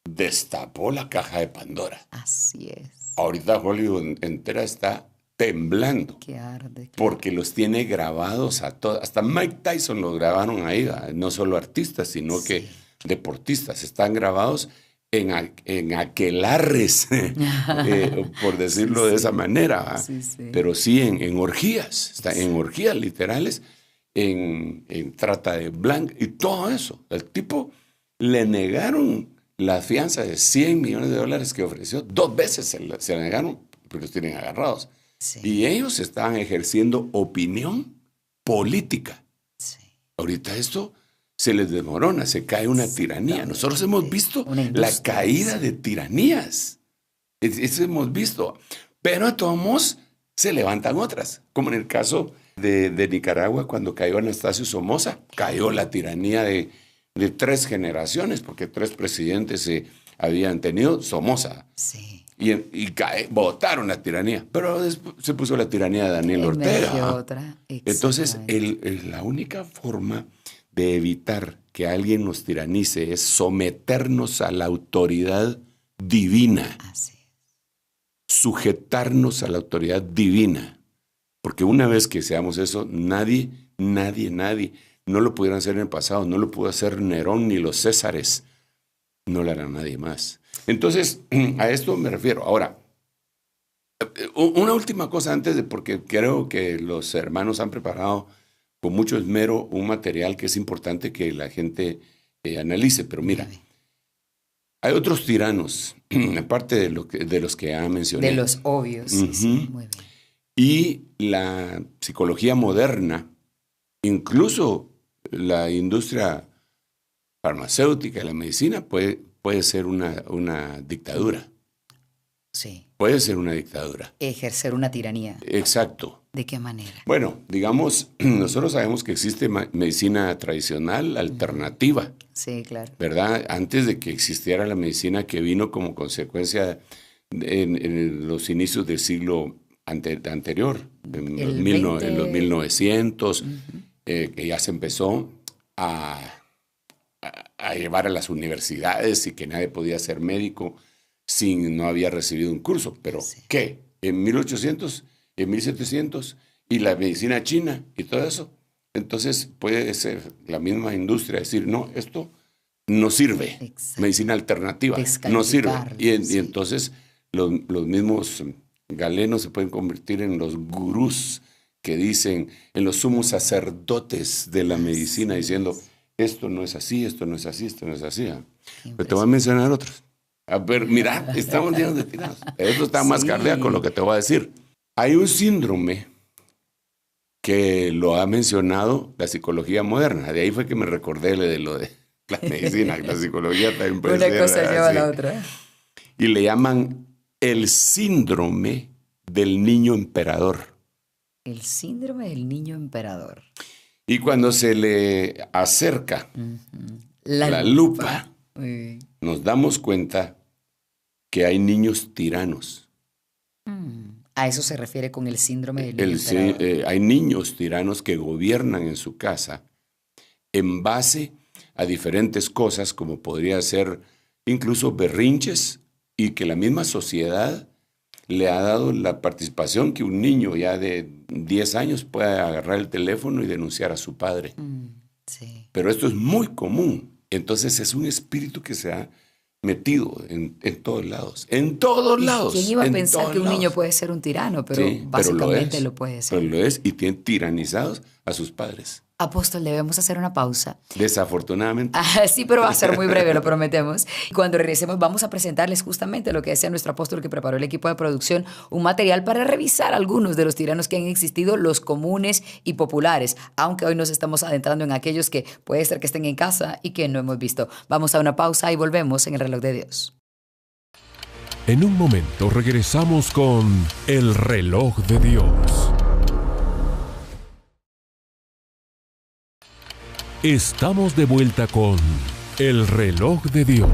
destapó la caja de Pandora. Así es. Ahorita Hollywood entera está temblando Que arde. porque los tiene grabados a todos. Hasta Mike Tyson los grabaron ahí, no solo artistas, sino que deportistas. Están grabados en aquelarres, por decirlo de esa manera. ¿Va? Sí. Pero sí en orgías, en orgías literales, en trata de blancas y todo eso. El tipo le negaron la fianza de $100 millones que ofreció. 2 veces se la negaron porque los tienen agarrados. Sí. Y ellos estaban ejerciendo opinión política. Sí. Ahorita esto se les desmorona, se cae una tiranía. Nosotros hemos visto la caída de tiranías. Eso hemos visto. Pero de todos modos se levantan otras, como en el caso de Nicaragua, cuando cayó Anastasio Somoza, cayó la tiranía de 3 generaciones, porque 3 presidentes se habían tenido. Somoza. Sí. Y votaron la tiranía. Pero después se puso la tiranía de Daniel Ortega. Otra. Entonces, la única forma de evitar que alguien nos tiranice es someternos a la autoridad divina. Así es. Sujetarnos a la autoridad divina. Porque una vez que seamos eso, nadie, no lo pudieron hacer en el pasado, no lo pudo hacer Nerón ni los Césares, no lo hará nadie más. Entonces, a esto me refiero. Ahora, una última cosa porque creo que los hermanos han preparado con mucho esmero un material que es importante que la gente analice. Pero mira, hay otros tiranos, aparte de los que ya mencioné. De los obvios, sí, muy bien. Y la psicología moderna, incluso la industria farmacéutica y la medicina puede ser una dictadura. Sí. Puede ser una dictadura. Ejercer una tiranía. Exacto. ¿De qué manera? Bueno, digamos, nosotros sabemos que existe medicina tradicional alternativa. Sí, claro. ¿Verdad? Antes de que existiera la medicina que vino como consecuencia en los inicios del siglo anterior, en los 1900, que ya se empezó a llevar a las universidades y que nadie podía ser médico no había recibido un curso. Pero, ¿qué? En 1800, en 1700, y la medicina china y todo eso. Entonces puede ser la misma industria decir, no, esto no sirve. Exacto. Medicina alternativa no sirve. Y entonces los mismos galenos se pueden convertir en los gurús que dicen, en los sumos sacerdotes de la medicina, diciendo, esto no es así, esto no es así, esto no es así. Pero te voy a mencionar otros. A ver, mira, estamos llenos de tiranos. Esto está más cardíaco lo que te voy a decir. Hay un síndrome que lo ha mencionado la psicología moderna. De ahí fue que me recordé de lo de la medicina, la psicología también puede ser. Una cosa lleva a la otra. Y le llaman el síndrome del niño emperador. El síndrome del niño emperador. Y cuando se le acerca la lupa, nos damos cuenta que hay niños tiranos. A eso se refiere con el síndrome del niño emperador. Hay niños tiranos que gobiernan en su casa en base a diferentes cosas, como podría ser incluso berrinches, y que la misma sociedad le ha dado la participación que un niño ya de 10 años pueda agarrar el teléfono y denunciar a su padre. Sí. Pero esto es muy común. Entonces es un espíritu que se ha metido en todos lados. En todos lados. ¿Quién iba a pensar que un niño puede ser un tirano? Pero sí, básicamente lo puede ser. Pero lo es, y tienen tiranizados a sus padres. Apóstol, debemos hacer una pausa. Desafortunadamente. Sí, pero va a ser muy breve, lo prometemos. Cuando regresemos vamos a presentarles justamente lo que decía nuestro apóstol que preparó el equipo de producción, un material para revisar algunos de los tiranos que han existido, los comunes y populares, aunque hoy nos estamos adentrando en aquellos que puede ser que estén en casa y que no hemos visto. Vamos a una pausa y volvemos en el reloj de Dios. En un momento regresamos con el reloj de Dios. Estamos de vuelta con el reloj de Dios.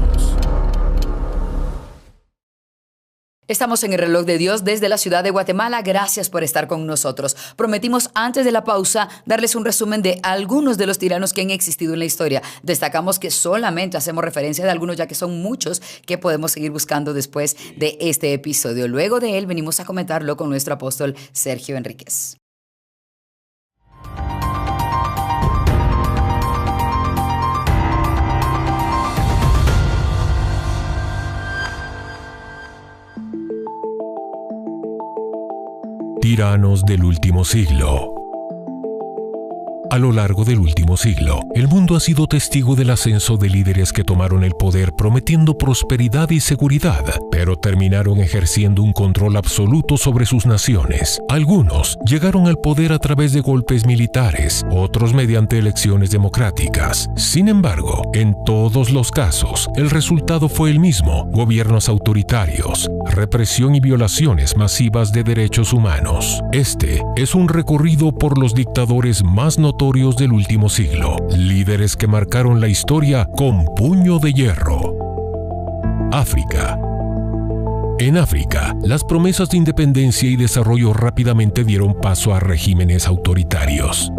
Estamos en el reloj de Dios desde la ciudad de Guatemala. Gracias por estar con nosotros. Prometimos antes de la pausa darles un resumen de algunos de los tiranos que han existido en la historia. Destacamos que solamente hacemos referencia de algunos, ya que son muchos que podemos seguir buscando después de este episodio. Luego de él venimos a comentarlo con nuestro apóstol Sergio Enríquez. Tiranos del último siglo. A lo largo del último siglo, el mundo ha sido testigo del ascenso de líderes que tomaron el poder prometiendo prosperidad y seguridad, pero pero terminaron ejerciendo un control absoluto sobre sus naciones. Algunos llegaron al poder a través de golpes militares, otros mediante elecciones democráticas. Sin embargo, en todos los casos, el resultado fue el mismo: gobiernos autoritarios, represión y violaciones masivas de derechos humanos. Este es un recorrido por los dictadores más notorios del último siglo, líderes que marcaron la historia con puño de hierro. África. En África, las promesas de independencia y desarrollo rápidamente dieron paso a regímenes autoritarios.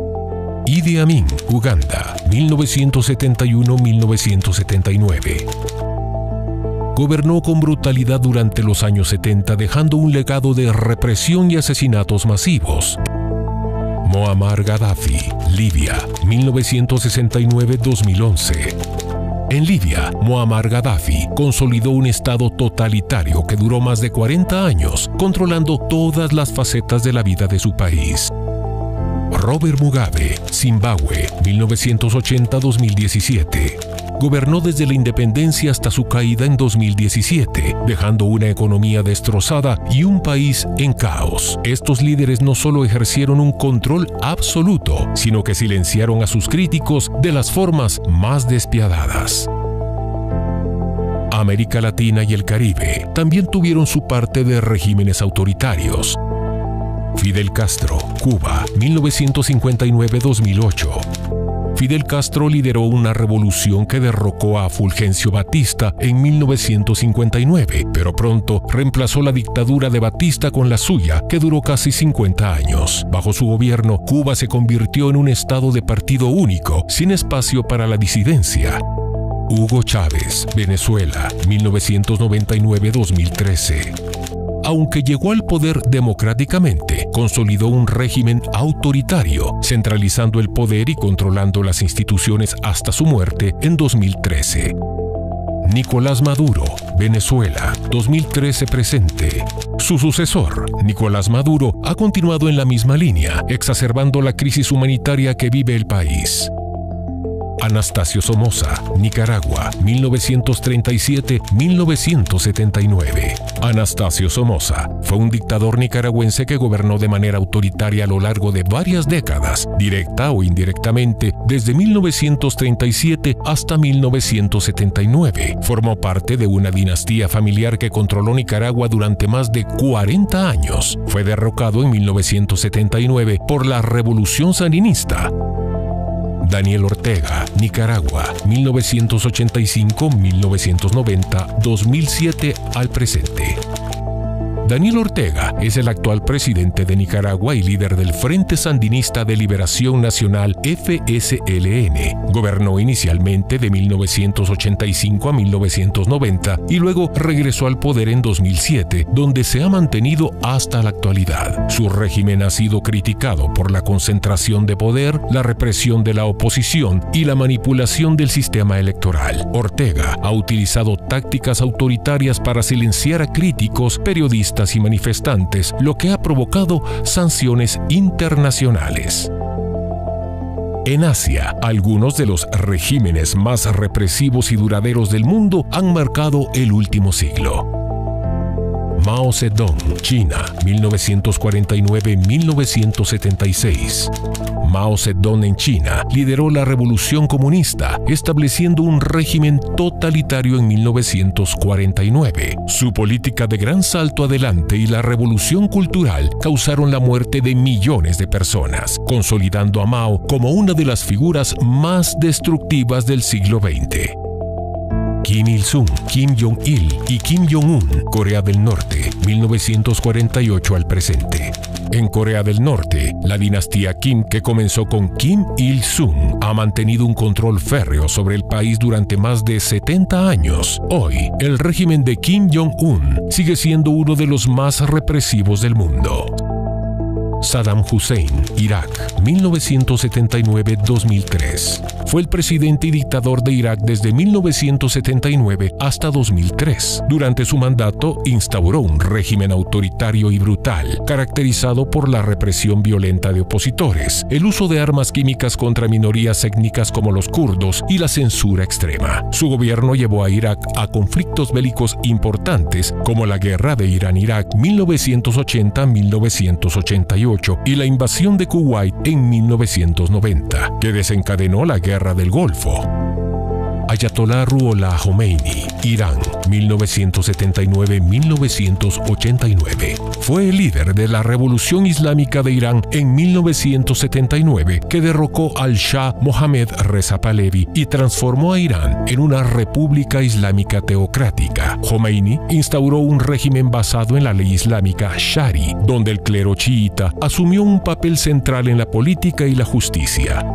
Idi Amin, Uganda, 1971-1979. Gobernó con brutalidad durante los años 70, dejando un legado de represión y asesinatos masivos. Muammar Gaddafi, Libia, 1969-2011. En Libia, Muammar Gaddafi consolidó un estado totalitario que duró más de 40 años, controlando todas las facetas de la vida de su país. Robert Mugabe, Zimbabue, 1980-2017. Gobernó desde la independencia hasta su caída en 2017, dejando una economía destrozada y un país en caos. Estos líderes no solo ejercieron un control absoluto, sino que silenciaron a sus críticos de las formas más despiadadas. América Latina y el Caribe también tuvieron su parte de regímenes autoritarios. Fidel Castro, Cuba, 1959-2008. Fidel Castro lideró una revolución que derrocó a Fulgencio Batista en 1959, pero pronto reemplazó la dictadura de Batista con la suya, que duró casi 50 años. Bajo su gobierno, Cuba se convirtió en un estado de partido único, sin espacio para la disidencia. Hugo Chávez, Venezuela, 1999-2013. Aunque llegó al poder democráticamente, consolidó un régimen autoritario, centralizando el poder y controlando las instituciones hasta su muerte en 2013. Nicolás Maduro, Venezuela, 2013 presente. Su sucesor, Nicolás Maduro, ha continuado en la misma línea, exacerbando la crisis humanitaria que vive el país. Anastasio Somoza, Nicaragua, 1937-1979. Anastasio Somoza fue un dictador nicaragüense que gobernó de manera autoritaria a lo largo de varias décadas, directa o indirectamente, desde 1937 hasta 1979. Formó parte de una dinastía familiar que controló Nicaragua durante más de 40 años. Fue derrocado en 1979 por la Revolución Sandinista. Daniel Ortega, Nicaragua, 1985-1990, 2007 al presente. Daniel Ortega es el actual presidente de Nicaragua y líder del Frente Sandinista de Liberación Nacional FSLN. Gobernó inicialmente de 1985 a 1990 y luego regresó al poder en 2007, donde se ha mantenido hasta la actualidad. Su régimen ha sido criticado por la concentración de poder, la represión de la oposición y la manipulación del sistema electoral. Ortega ha utilizado tácticas autoritarias para silenciar a críticos, periodistas y manifestantes, lo que ha provocado sanciones internacionales. En Asia, algunos de los regímenes más represivos y duraderos del mundo han marcado el último siglo. Mao Zedong, China, 1949-1976. Mao Zedong en China lideró la revolución comunista, estableciendo un régimen totalitario en 1949. Su política de gran salto adelante y la revolución cultural causaron la muerte de millones de personas, consolidando a Mao como una de las figuras más destructivas del siglo XX. Kim Il-sung, Kim Jong-il y Kim Jong-un, Corea del Norte, 1948 al presente. En Corea del Norte, la dinastía Kim, que comenzó con Kim Il-sung, ha mantenido un control férreo sobre el país durante más de 70 años. Hoy, el régimen de Kim Jong-un sigue siendo uno de los más represivos del mundo. Saddam Hussein, Irak, 1979-2003. Fue el presidente y dictador de Irak desde 1979 hasta 2003. Durante su mandato, instauró un régimen autoritario y brutal, caracterizado por la represión violenta de opositores, el uso de armas químicas contra minorías étnicas como los kurdos y la censura extrema. Su gobierno llevó a Irak a conflictos bélicos importantes como la guerra de Irán-Irak 1980-1988 y la invasión de Kuwait en 1990, que desencadenó la Guerra del Golfo. Ayatollah Ruhollah Khomeini, Irán, 1979-1989. Fue el líder de la Revolución Islámica de Irán en 1979, que derrocó al Shah Mohammad Reza Pahlavi y transformó a Irán en una república islámica teocrática. Khomeini instauró un régimen basado en la ley islámica Shari, donde el clero chiita asumió un papel central en la política y la justicia.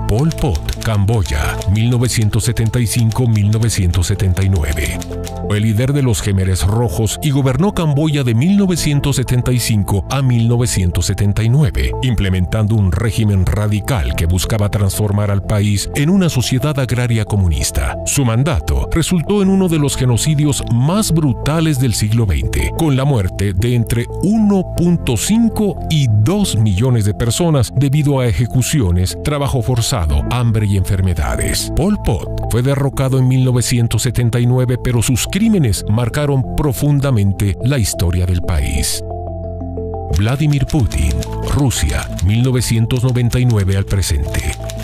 Pol Pot, Camboya, 1975-1979. Fue el líder de los Khmeres Rojos y gobernó Camboya de 1975 a 1979, implementando un régimen radical que buscaba transformar al país en una sociedad agraria comunista. Su mandato resultó en uno de los genocidios más brutales del siglo XX, con la muerte de entre 1.5 y 2 millones de personas debido a ejecuciones, trabajo forzado, hambre y enfermedades. Pol Pot fue derrocado en 1979, pero sus crímenes marcaron profundamente la historia del país. Vladimir Putin, Rusia, 1999 al presente.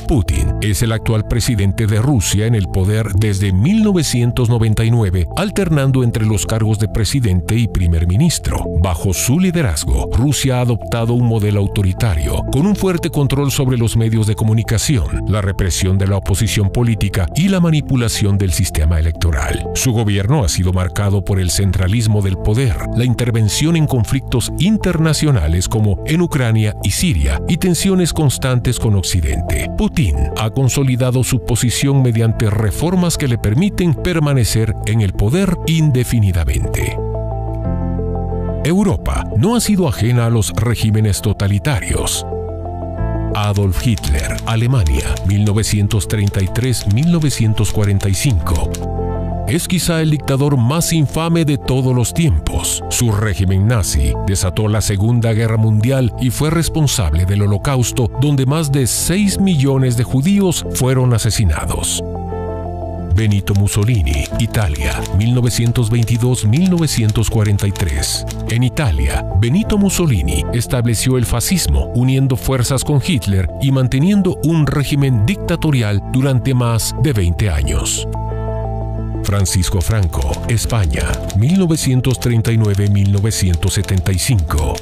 Putin es el actual presidente de Rusia en el poder desde 1999, alternando entre los cargos de presidente y primer ministro. Bajo su liderazgo, Rusia ha adoptado un modelo autoritario, con un fuerte control sobre los medios de comunicación, la represión de la oposición política y la manipulación del sistema electoral. Su gobierno ha sido marcado por el centralismo del poder, la intervención en conflictos internacionales como en Ucrania y Siria, y tensiones constantes con Occidente. Putin ha consolidado su posición mediante reformas que le permiten permanecer en el poder indefinidamente. Europa no ha sido ajena a los regímenes totalitarios. Adolf Hitler, Alemania, 1933-1945. Es quizá el dictador más infame de todos los tiempos. Su régimen nazi desató la Segunda Guerra Mundial y fue responsable del Holocausto, donde más de 6 millones de judíos fueron asesinados. Benito Mussolini, Italia, 1922-1943. En Italia, Benito Mussolini estableció el fascismo, uniendo fuerzas con Hitler y manteniendo un régimen dictatorial durante más de 20 años. Francisco Franco, España, 1939-1975.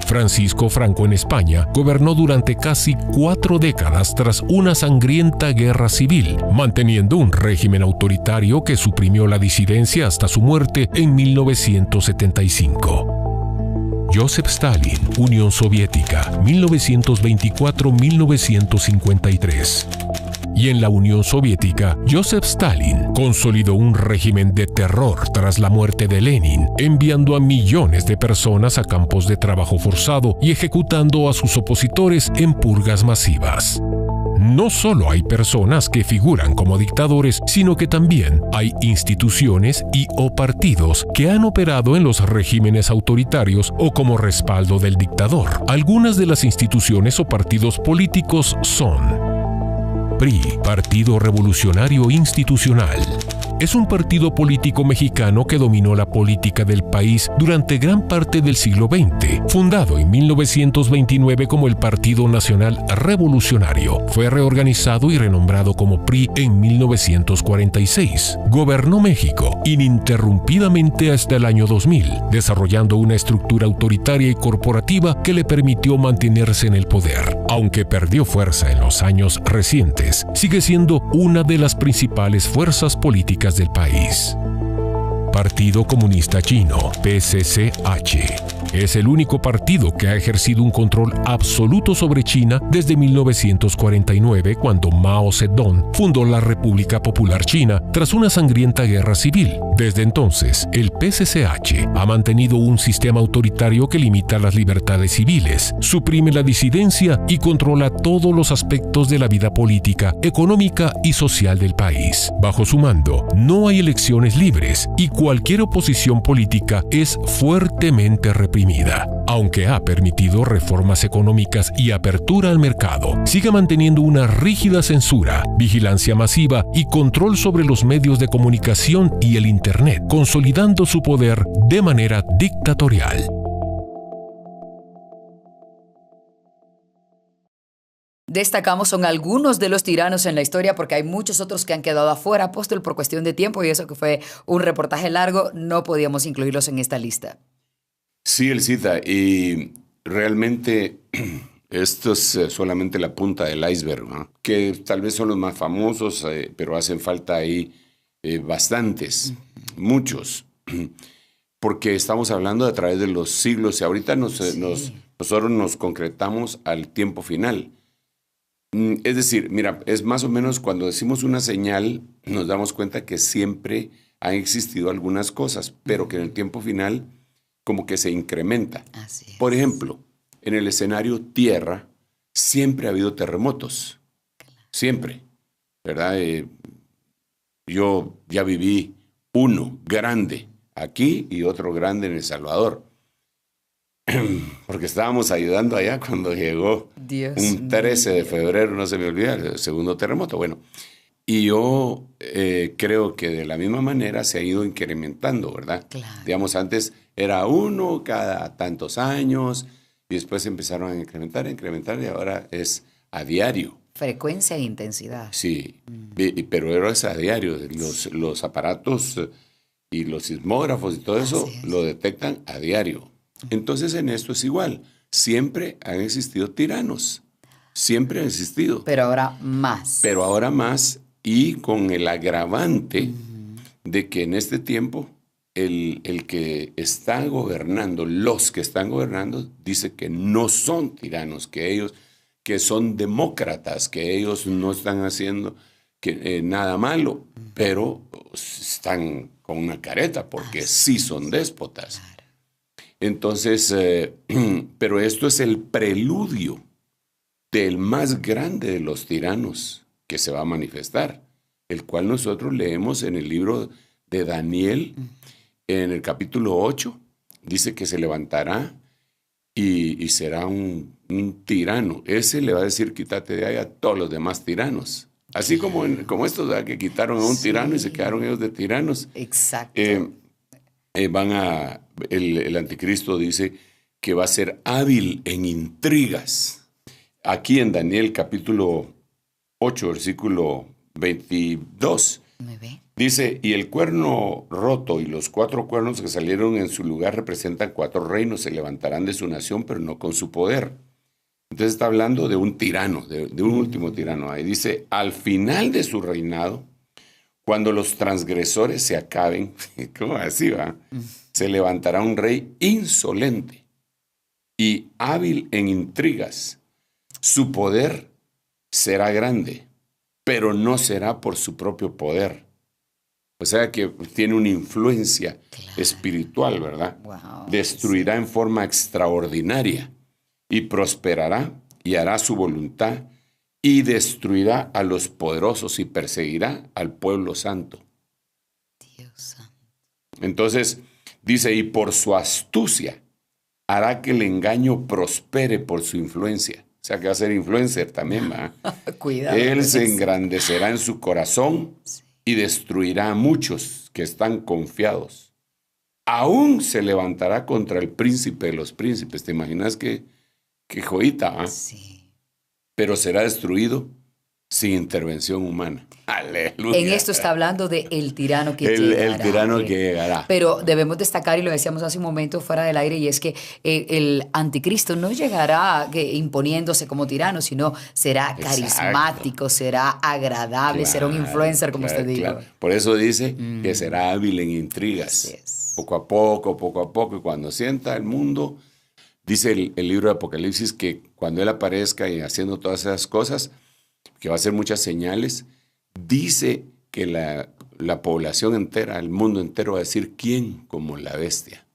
Francisco Franco en España gobernó durante casi 4 décadas tras una sangrienta guerra civil, manteniendo un régimen autoritario que suprimió la disidencia hasta su muerte en 1975. Joseph Stalin, Unión Soviética, 1924-1953. Y en la Unión Soviética, Joseph Stalin consolidó un régimen de terror tras la muerte de Lenin, enviando a millones de personas a campos de trabajo forzado y ejecutando a sus opositores en purgas masivas. No solo hay personas que figuran como dictadores, sino que también hay instituciones o partidos que han operado en los regímenes autoritarios o como respaldo del dictador. Algunas de las instituciones o partidos políticos son: PRI, Partido Revolucionario Institucional. Es un partido político mexicano que dominó la política del país durante gran parte del siglo XX. Fundado en 1929 como el Partido Nacional Revolucionario, fue reorganizado y renombrado como PRI en 1946. Gobernó México ininterrumpidamente hasta el año 2000, desarrollando una estructura autoritaria y corporativa que le permitió mantenerse en el poder. Aunque perdió fuerza en los años recientes, sigue siendo una de las principales fuerzas políticas del país. Partido Comunista Chino, PCCH. Es el único partido que ha ejercido un control absoluto sobre China desde 1949, cuando Mao Zedong fundó la República Popular China tras una sangrienta guerra civil. Desde entonces, el PCCH ha mantenido un sistema autoritario que limita las libertades civiles, suprime la disidencia y controla todos los aspectos de la vida política, económica y social del país. Bajo su mando, no hay elecciones libres y cualquier oposición política es fuertemente reprimida. Aunque ha permitido reformas económicas y apertura al mercado, sigue manteniendo una rígida censura, vigilancia masiva y control sobre los medios de comunicación y el Internet, consolidando su poder de manera dictatorial. Destacamos son algunos de los tiranos en la historia porque hay muchos otros que han quedado afuera, apóstol, por cuestión de tiempo, y eso que fue un reportaje largo, no podíamos incluirlos en esta lista. Sí, Elcita, y realmente esto es solamente la punta del iceberg, ¿no? Que tal vez son los más famosos, pero hacen falta ahí bastantes, muchos, porque estamos hablando a través de los siglos y ahorita nosotros nos concretamos al tiempo final. Es decir, mira, es más o menos cuando decimos una señal, nos damos cuenta que siempre han existido algunas cosas, pero que en el tiempo final como que se incrementa. Así es. Por ejemplo, en el escenario tierra siempre ha habido terremotos. Siempre, ¿verdad? Yo ya viví uno grande aquí y otro grande en El Salvador. Porque estábamos ayudando allá cuando llegó un 13 de febrero, no se me olvida, el segundo terremoto. Bueno, y yo creo que de la misma manera se ha ido incrementando, ¿verdad? Claro. Digamos, antes era uno cada tantos años y después empezaron a incrementar y ahora es a diario. Frecuencia e intensidad. Sí, pero ahora es a diario. Los aparatos y los sismógrafos y todo eso lo detectan a diario. Entonces en esto es igual. Siempre han existido tiranos. Siempre han existido. Pero ahora más. Pero ahora más y con el agravante de que en este tiempo el que está gobernando, los que están gobernando, dice que no son tiranos, que ellos que son demócratas, que ellos no están haciendo nada malo, pero están con una careta porque sí son déspotas. Claro. Entonces, pero esto es el preludio del más grande de los tiranos que se va a manifestar, el cual nosotros leemos en el libro de Daniel, en el capítulo 8, dice que se levantará y será un tirano. Ese le va a decir, quítate de ahí a todos los demás tiranos. Así como estos, ¿verdad? Que quitaron a un tirano y se quedaron ellos de tiranos. Exacto. El anticristo dice que va a ser hábil en intrigas. Aquí en Daniel capítulo 8, versículo 22, dice, y el cuerno roto y los 4 cuernos que salieron en su lugar representan 4 reinos, se levantarán de su nación, pero no con su poder. Entonces está hablando de un tirano, de un último tirano. Ahí dice, al final de su reinado, cuando los transgresores se acaben, ¿cómo así va? Se levantará un rey insolente y hábil en intrigas. Su poder será grande, pero no será por su propio poder. O sea que tiene una influencia espiritual, ¿verdad? Wow, destruirá en forma extraordinaria y prosperará y hará su voluntad y destruirá a los poderosos y perseguirá al pueblo santo. Dios santo. Entonces dice, y por su astucia hará que el engaño prospere por su influencia. O sea que va a ser influencer también, ¿va? Cuidado. Él se engrandecerá en su corazón y destruirá a muchos que están confiados. Aún se levantará contra el príncipe de los príncipes. ¿Te imaginas qué joyita, ¿va? Sí. Pero será destruido sin intervención humana. Aleluya. En esto está hablando de el tirano que llegará. El tirano que llegará. Pero debemos destacar, y lo decíamos hace un momento fuera del aire, y es que el anticristo no llegará imponiéndose como tirano, sino será carismático, será agradable, será un influencer, como usted dijo. Por eso dice que será hábil en intrigas. Así es. poco a poco, y cuando sienta el mundo, dice el libro de Apocalipsis que cuando Él aparezca y haciendo todas esas cosas, que va a hacer muchas señales, dice que la población entera, el mundo entero va a decir, ¿quién como la bestia?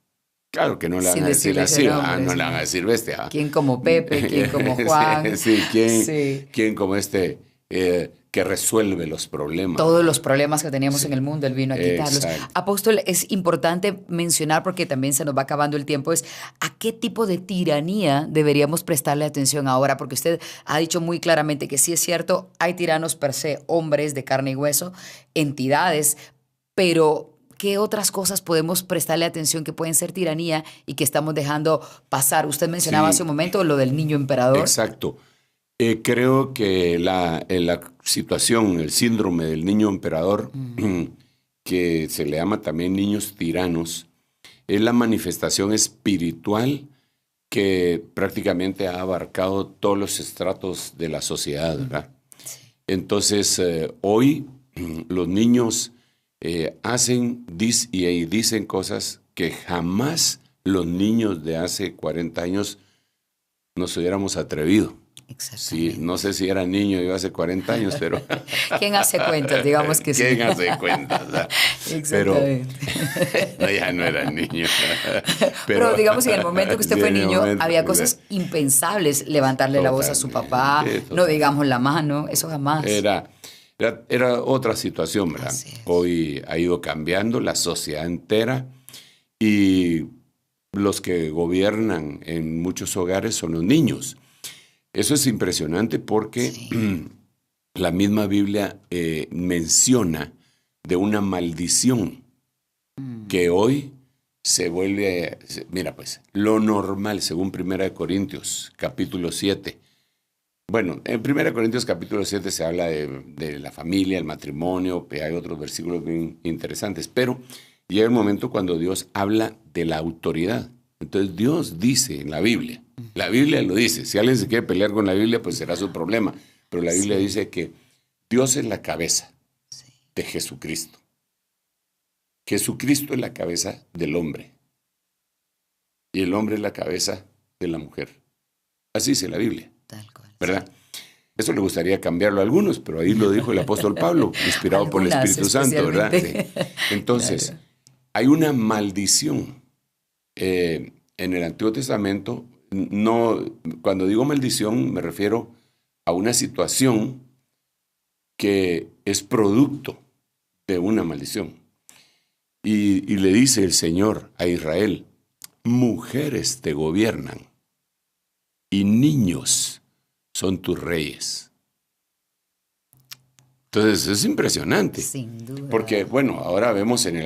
Claro que no le van a decir así, no le van a decir bestia. ¿Quién como Pepe? ¿Quién como Juan? ¿Quién como que resuelve los problemas? Todos los problemas que teníamos en el mundo, Él vino a quitarlos. Exacto. Apóstol, es importante mencionar, porque también se nos va acabando el tiempo, es a qué tipo de tiranía deberíamos prestarle atención ahora, porque usted ha dicho muy claramente que sí es cierto, hay tiranos per se, hombres de carne y hueso, entidades, pero ¿qué otras cosas podemos prestarle atención que pueden ser tiranía y que estamos dejando pasar? Usted mencionaba hace un momento lo del niño emperador. Exacto. Creo que la situación, el síndrome del niño emperador, que se le llama también niños tiranos, es la manifestación espiritual que prácticamente ha abarcado todos los estratos de la sociedad, ¿verdad? Entonces, hoy los niños hacen y dicen cosas que jamás los niños de hace 40 años nos hubiéramos atrevido. Sí, no sé si era niño yo hace 40 años, pero... ¿Quién hace cuentas? Digamos que sí. ¿Quién hace cuentas? Exactamente. Pero ya no era niño. Pero digamos, en el momento que usted fue niño, había cosas impensables. Levantarle la voz a su papá, no digamos la mano, eso jamás. Era otra situación, ¿verdad? Hoy ha ido cambiando la sociedad entera y los que gobiernan en muchos hogares son los niños. Eso es impresionante porque la misma Biblia menciona de una maldición que hoy se vuelve, mira pues, lo normal, según 1 Corintios, capítulo 7. Bueno, en 1 Corintios capítulo 7 se habla de la familia, el matrimonio, hay otros versículos bien interesantes, pero llega el momento cuando Dios habla de la autoridad. Entonces Dios dice en la Biblia lo dice, si alguien se quiere pelear con la Biblia, pues será su problema, pero la Biblia dice que Dios es la cabeza de Jesucristo. Jesucristo es la cabeza del hombre y el hombre es la cabeza de la mujer. Así dice la Biblia, ¿verdad? Eso le gustaría cambiarlo a algunos, pero ahí lo dijo el apóstol Pablo, inspirado por el Espíritu Santo, ¿verdad? Sí. Entonces, hay una maldición. En el Antiguo Testamento, cuando digo maldición, me refiero a una situación que es producto de una maldición. Y le dice el Señor a Israel, mujeres te gobiernan y niños son tus reyes. Entonces, es impresionante. Sin duda. Porque, bueno, ahora vemos en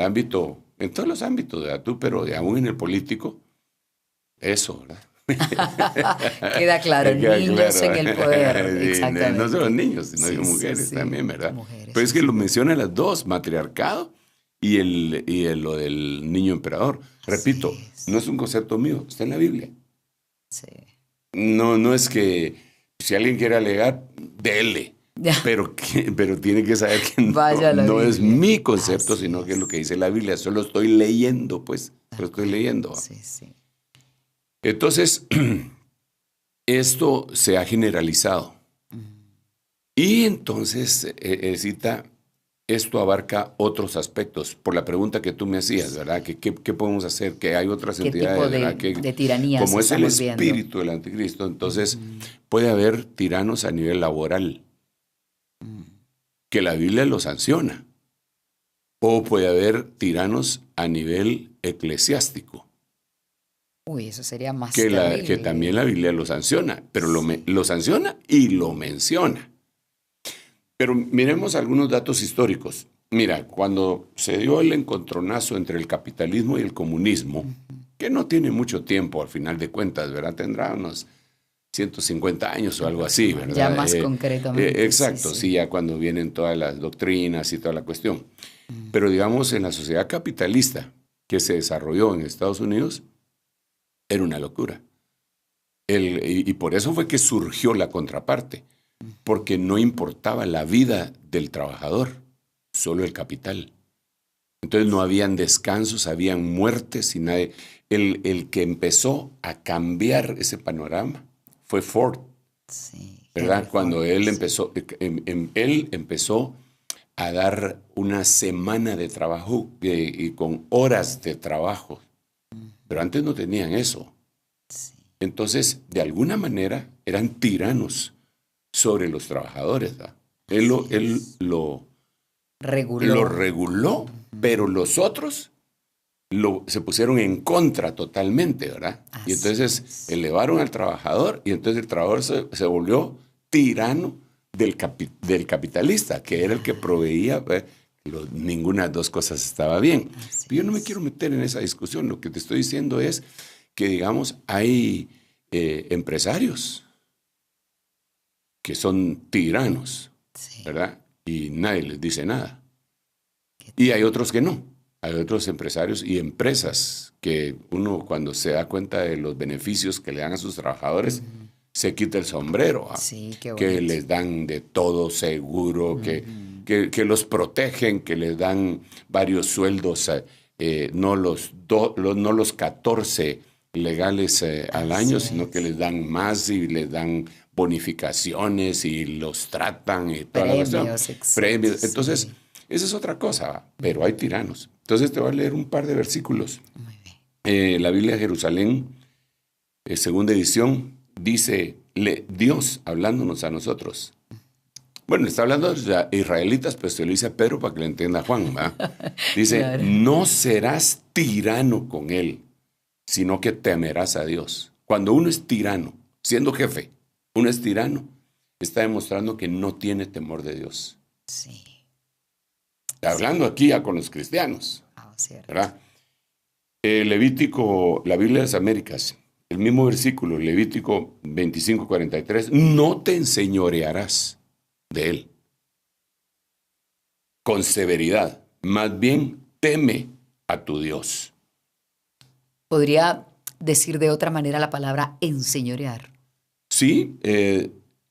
todos los ámbitos, ¿verdad? Pero aún en el político, eso, ¿verdad? Queda claro, niños en el poder. Sí, exactamente. no solo niños, sino mujeres también, ¿verdad? Mujeres, pero es que lo mencionan las dos, matriarcado y lo del niño emperador. Repito, no es un concepto mío, está en la Biblia. Sí. No es que si alguien quiere alegar, dele. Pero tiene que saber que no es mi concepto, sino que es lo que dice la Biblia. Solo estoy leyendo, pues. Lo estoy leyendo. Sí. Entonces, esto se ha generalizado. Y entonces, Cita, esto abarca otros aspectos. Por la pregunta que tú me hacías, ¿verdad? ¿Qué podemos hacer? Que hay otras entidades, ¿verdad? ¿Qué tipo de tiranías como es el viendo? espíritu del anticristo, entonces puede haber tiranos a nivel laboral, que la Biblia lo sanciona. O puede haber tiranos a nivel eclesiástico. Uy, eso sería más que también la Biblia lo sanciona, pero lo sanciona y lo menciona. Pero miremos algunos datos históricos. Mira, cuando se dio el encontronazo entre el capitalismo y el comunismo, que no tiene mucho tiempo al final de cuentas, ¿verdad? Tendrá unos 150 años o algo así, ¿verdad? Ya más concretamente. Exacto, sí, ya cuando vienen todas las doctrinas y toda la cuestión. Pero digamos, en la sociedad capitalista que se desarrolló en Estados Unidos, era una locura. Y por eso fue que surgió la contraparte, porque no importaba la vida del trabajador, solo el capital. Entonces no habían descansos, habían muertes y nadie. El que empezó a cambiar ese panorama fue Ford, Sí. ¿verdad? Cuando él empezó, él empezó a dar una semana de trabajo y con horas de trabajo. Pero antes no tenían eso. Sí. Entonces, de alguna manera, eran tiranos sobre los trabajadores, ¿verdad? Él lo reguló, pero los otros se pusieron en contra totalmente, ¿verdad? Así Y entonces es. elevaron al trabajador y entonces el trabajador se volvió tirano del capitalista, que era el que proveía. Ninguna de las dos cosas estaba bien. Yo no me quiero meter en esa discusión. Lo que te estoy diciendo es que, digamos, hay empresarios que son tiranos, Sí. ¿verdad? Y nadie les dice nada. Y hay otros que no. Hay otros empresarios y empresas que uno, cuando se da cuenta de los beneficios que le dan a sus trabajadores, se quita el sombrero. Sí, qué que bonito. les dan de todo seguro, que los protegen, que les dan varios sueldos, no los 14 legales al año, sino que les dan más y les dan bonificaciones y los tratan y toda la cuestión. Premios. Entonces, sí. esa es otra cosa, pero hay tiranos. Entonces te voy a leer un par de versículos. Muy bien. La Biblia de Jerusalén, segunda edición, dice, Dios hablándonos a nosotros. Bueno, está hablando de israelitas, pero se lo dice a Pedro para que le entienda a Juan, ¿verdad? Dice, Claro. no serás tirano con él, sino que temerás a Dios. Cuando uno es tirano, siendo jefe, uno es tirano, está demostrando que no tiene temor de Dios. Sí. Hablando aquí ya con los cristianos, Cierto. ¿verdad? Levítico, la Biblia de las Américas, el mismo versículo, Levítico 25:43, no te enseñorearás de él con severidad, más bien teme a tu Dios. Podría decir de otra manera la palabra enseñorear. Sí,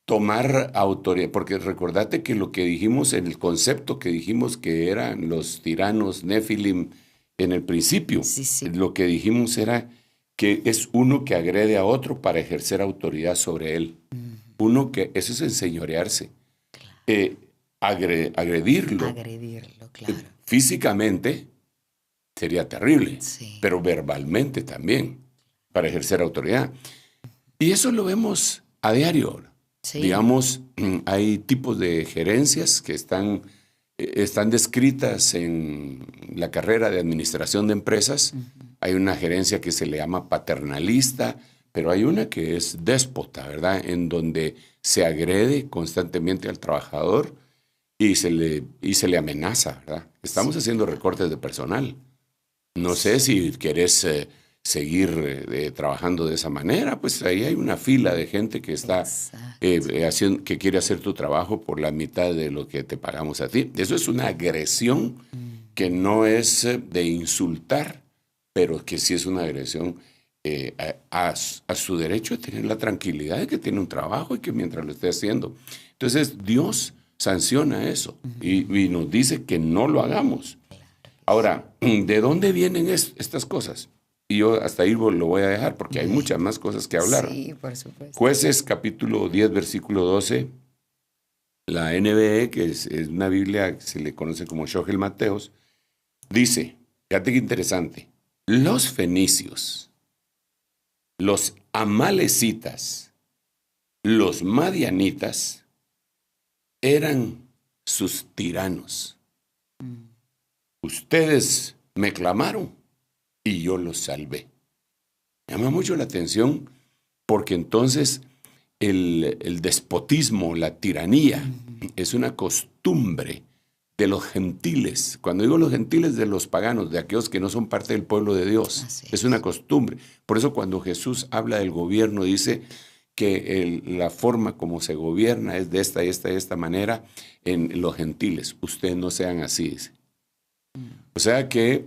tomar autoridad, porque recordate que lo que dijimos, en el concepto que dijimos que eran los tiranos Nefilim en el principio, Sí. lo que dijimos era que es uno que agrede a otro para ejercer autoridad sobre él. Uno que, eso es enseñorearse. Agredirlo Agredirlo, claro. físicamente sería terrible, Sí. pero verbalmente también, para ejercer autoridad. Y eso lo vemos a diario. Sí. Digamos, hay tipos de gerencias que están descritas en la carrera de administración de empresas. Hay una gerencia que se le llama paternalista, pero hay una que es déspota, ¿verdad? En donde se agrede constantemente al trabajador y se le amenaza, ¿verdad? Estamos haciendo recortes de personal. No sé si querés seguir trabajando de esa manera, pues ahí hay una fila de gente que está que quiere hacer tu trabajo por la mitad de lo que te pagamos a ti. Eso es una agresión que no es de insultar, pero que sí es una agresión a su derecho de tener la tranquilidad de que tiene un trabajo y que mientras lo esté haciendo. Entonces Dios sanciona eso y nos dice que no lo hagamos. Ahora, ¿de dónde vienen estas cosas? Y yo hasta ahí lo voy a dejar porque hay muchas más cosas que hablar. Sí, por supuesto. Jueces capítulo 10, versículo 12, la NBE, que es una Biblia que se le conoce como Shogel Mateos, dice, fíjate qué interesante, los fenicios, los amalecitas, los madianitas eran sus tiranos. Ustedes me clamaron y yo los salvé. Me llama mucho la atención porque entonces el despotismo, la tiranía, es una costumbre de los gentiles. Cuando digo los gentiles, de los paganos, de aquellos que no son parte del pueblo de Dios. Así es una costumbre. Por eso cuando Jesús habla del gobierno, dice que la forma como se gobierna es de esta y esta manera en los gentiles. Ustedes no sean así, dice. O sea que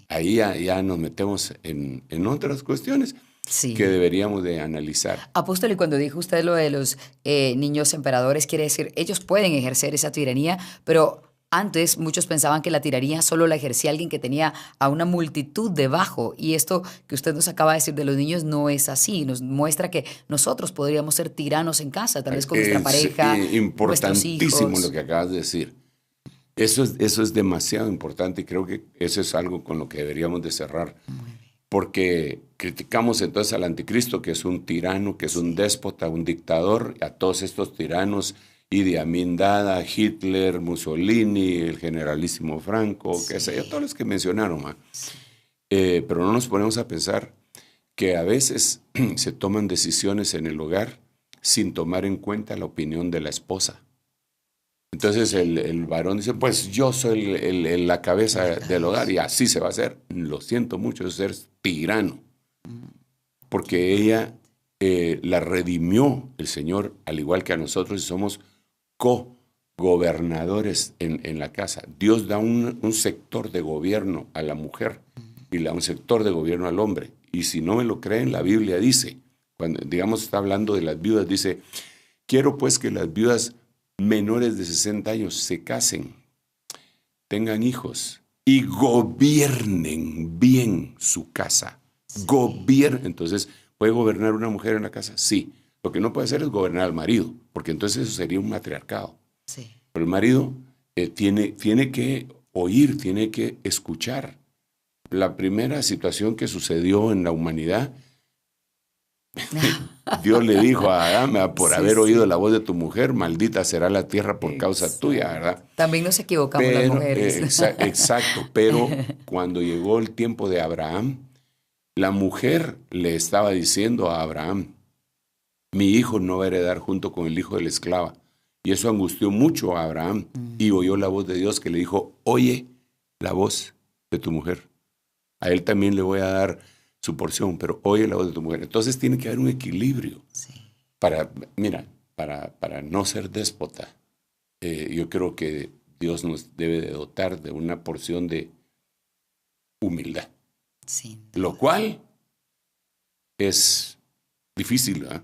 ahí ya nos metemos en otras cuestiones que deberíamos de analizar. Apóstol, y cuando dijo usted lo de los niños emperadores, quiere decir, ellos pueden ejercer esa tiranía, pero Antes muchos pensaban que la tiranía solo la ejercía alguien que tenía a una multitud debajo, y esto que usted nos acaba de decir de los niños no es así. Nos muestra que nosotros podríamos ser tiranos en casa, tal vez con nuestra pareja, importantísimo lo que acabas de decir. Eso es demasiado importante, y creo que eso es algo con lo que deberíamos de cerrar. Porque criticamos entonces al anticristo, que es un tirano, que es un déspota, un dictador, a todos estos tiranos, Idi Amin Dada, Hitler, Mussolini, el generalísimo Franco, qué sé yo, todos los que mencionaron. Pero no nos ponemos a pensar que a veces se toman decisiones en el hogar sin tomar en cuenta la opinión de la esposa. Entonces el varón dice, pues yo soy la cabeza del hogar y así se va a hacer. Lo siento mucho, eso es tirano. Porque ella la redimió el Señor, al igual que a nosotros, y somos co-gobernadores en la casa. Dios da un sector de gobierno a la mujer y un sector de gobierno al hombre. Y si no me lo creen, la Biblia dice, cuando digamos está hablando de las viudas, dice, quiero pues que las viudas menores de 60 años se casen, tengan hijos y gobiernen bien su casa. Entonces, ¿puede gobernar una mujer en la casa? Sí. Lo que no puede hacer es gobernar al marido, porque entonces eso sería un matriarcado. Sí. Pero el marido tiene que oír, tiene que escuchar. La primera situación que sucedió en la humanidad, Dios le dijo a Adán, por haber oído la voz de tu mujer, maldita será la tierra por causa tuya, ¿verdad? También nos equivocamos las mujeres. Exacto, pero cuando llegó el tiempo de Abraham, la mujer le estaba diciendo a Abraham, mi hijo no va a heredar junto con el hijo de la esclava. Y eso angustió mucho a Abraham, y oyó la voz de Dios que le dijo, oye la voz de tu mujer. A él también le voy a dar su porción, pero oye la voz de tu mujer. Entonces tiene que haber un equilibrio. Sí. Para no ser déspota. Yo creo que Dios nos debe de dotar de una porción de humildad. Sí. Lo cual es difícil, ¿verdad?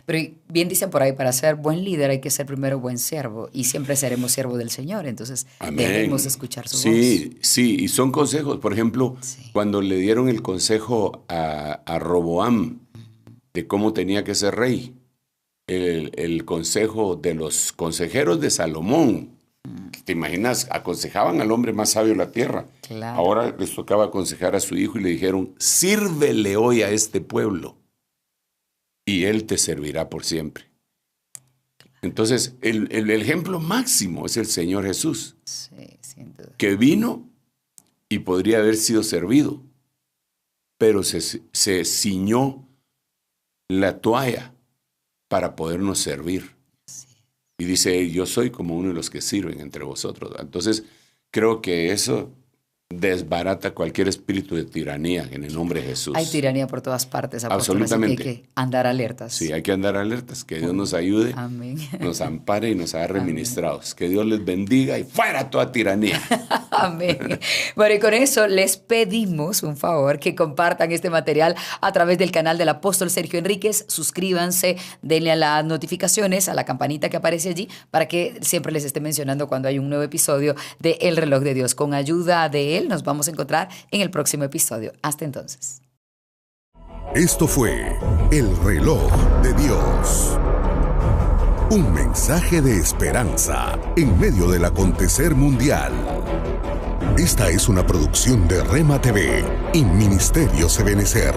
Pero bien dicen por ahí, para ser buen líder hay que ser primero buen siervo, y siempre seremos siervos del Señor, entonces debemos escuchar su voz. Sí, y son consejos. Por ejemplo, cuando le dieron el consejo a Roboam de cómo tenía que ser rey, el consejo de los consejeros de Salomón, ¿te imaginas? Aconsejaban al hombre más sabio de la tierra. Claro. Ahora les tocaba aconsejar a su hijo y le dijeron, sírvele hoy a este pueblo y él te servirá por siempre. Entonces, el ejemplo máximo es el Señor Jesús, sin duda, que vino y podría haber sido servido, pero se ciñó la toalla para podernos servir. Y dice, yo soy como uno de los que sirven entre vosotros. Entonces, creo que eso desbarata cualquier espíritu de tiranía en el nombre de Jesús. Hay tiranía por todas partes, apóstol, absolutamente. Así que hay que andar alertas. Sí, hay que andar alertas. Que Dios nos ayude, amén, nos ampare y nos haga ministrados. Que Dios les bendiga y fuera toda tiranía. Amén. Bueno, y con eso les pedimos un favor, que compartan este material a través del canal del apóstol Sergio Enríquez. Suscríbanse, denle a las notificaciones, a la campanita que aparece allí, para que siempre les esté mencionando cuando hay un nuevo episodio de El Reloj de Dios. Con ayuda de él nos vamos a encontrar en el próximo episodio. Hasta entonces. Esto fue El Reloj de Dios. Un mensaje de esperanza en medio del acontecer mundial. Esta es una producción de Rema TV y Ministerio Ebenecer.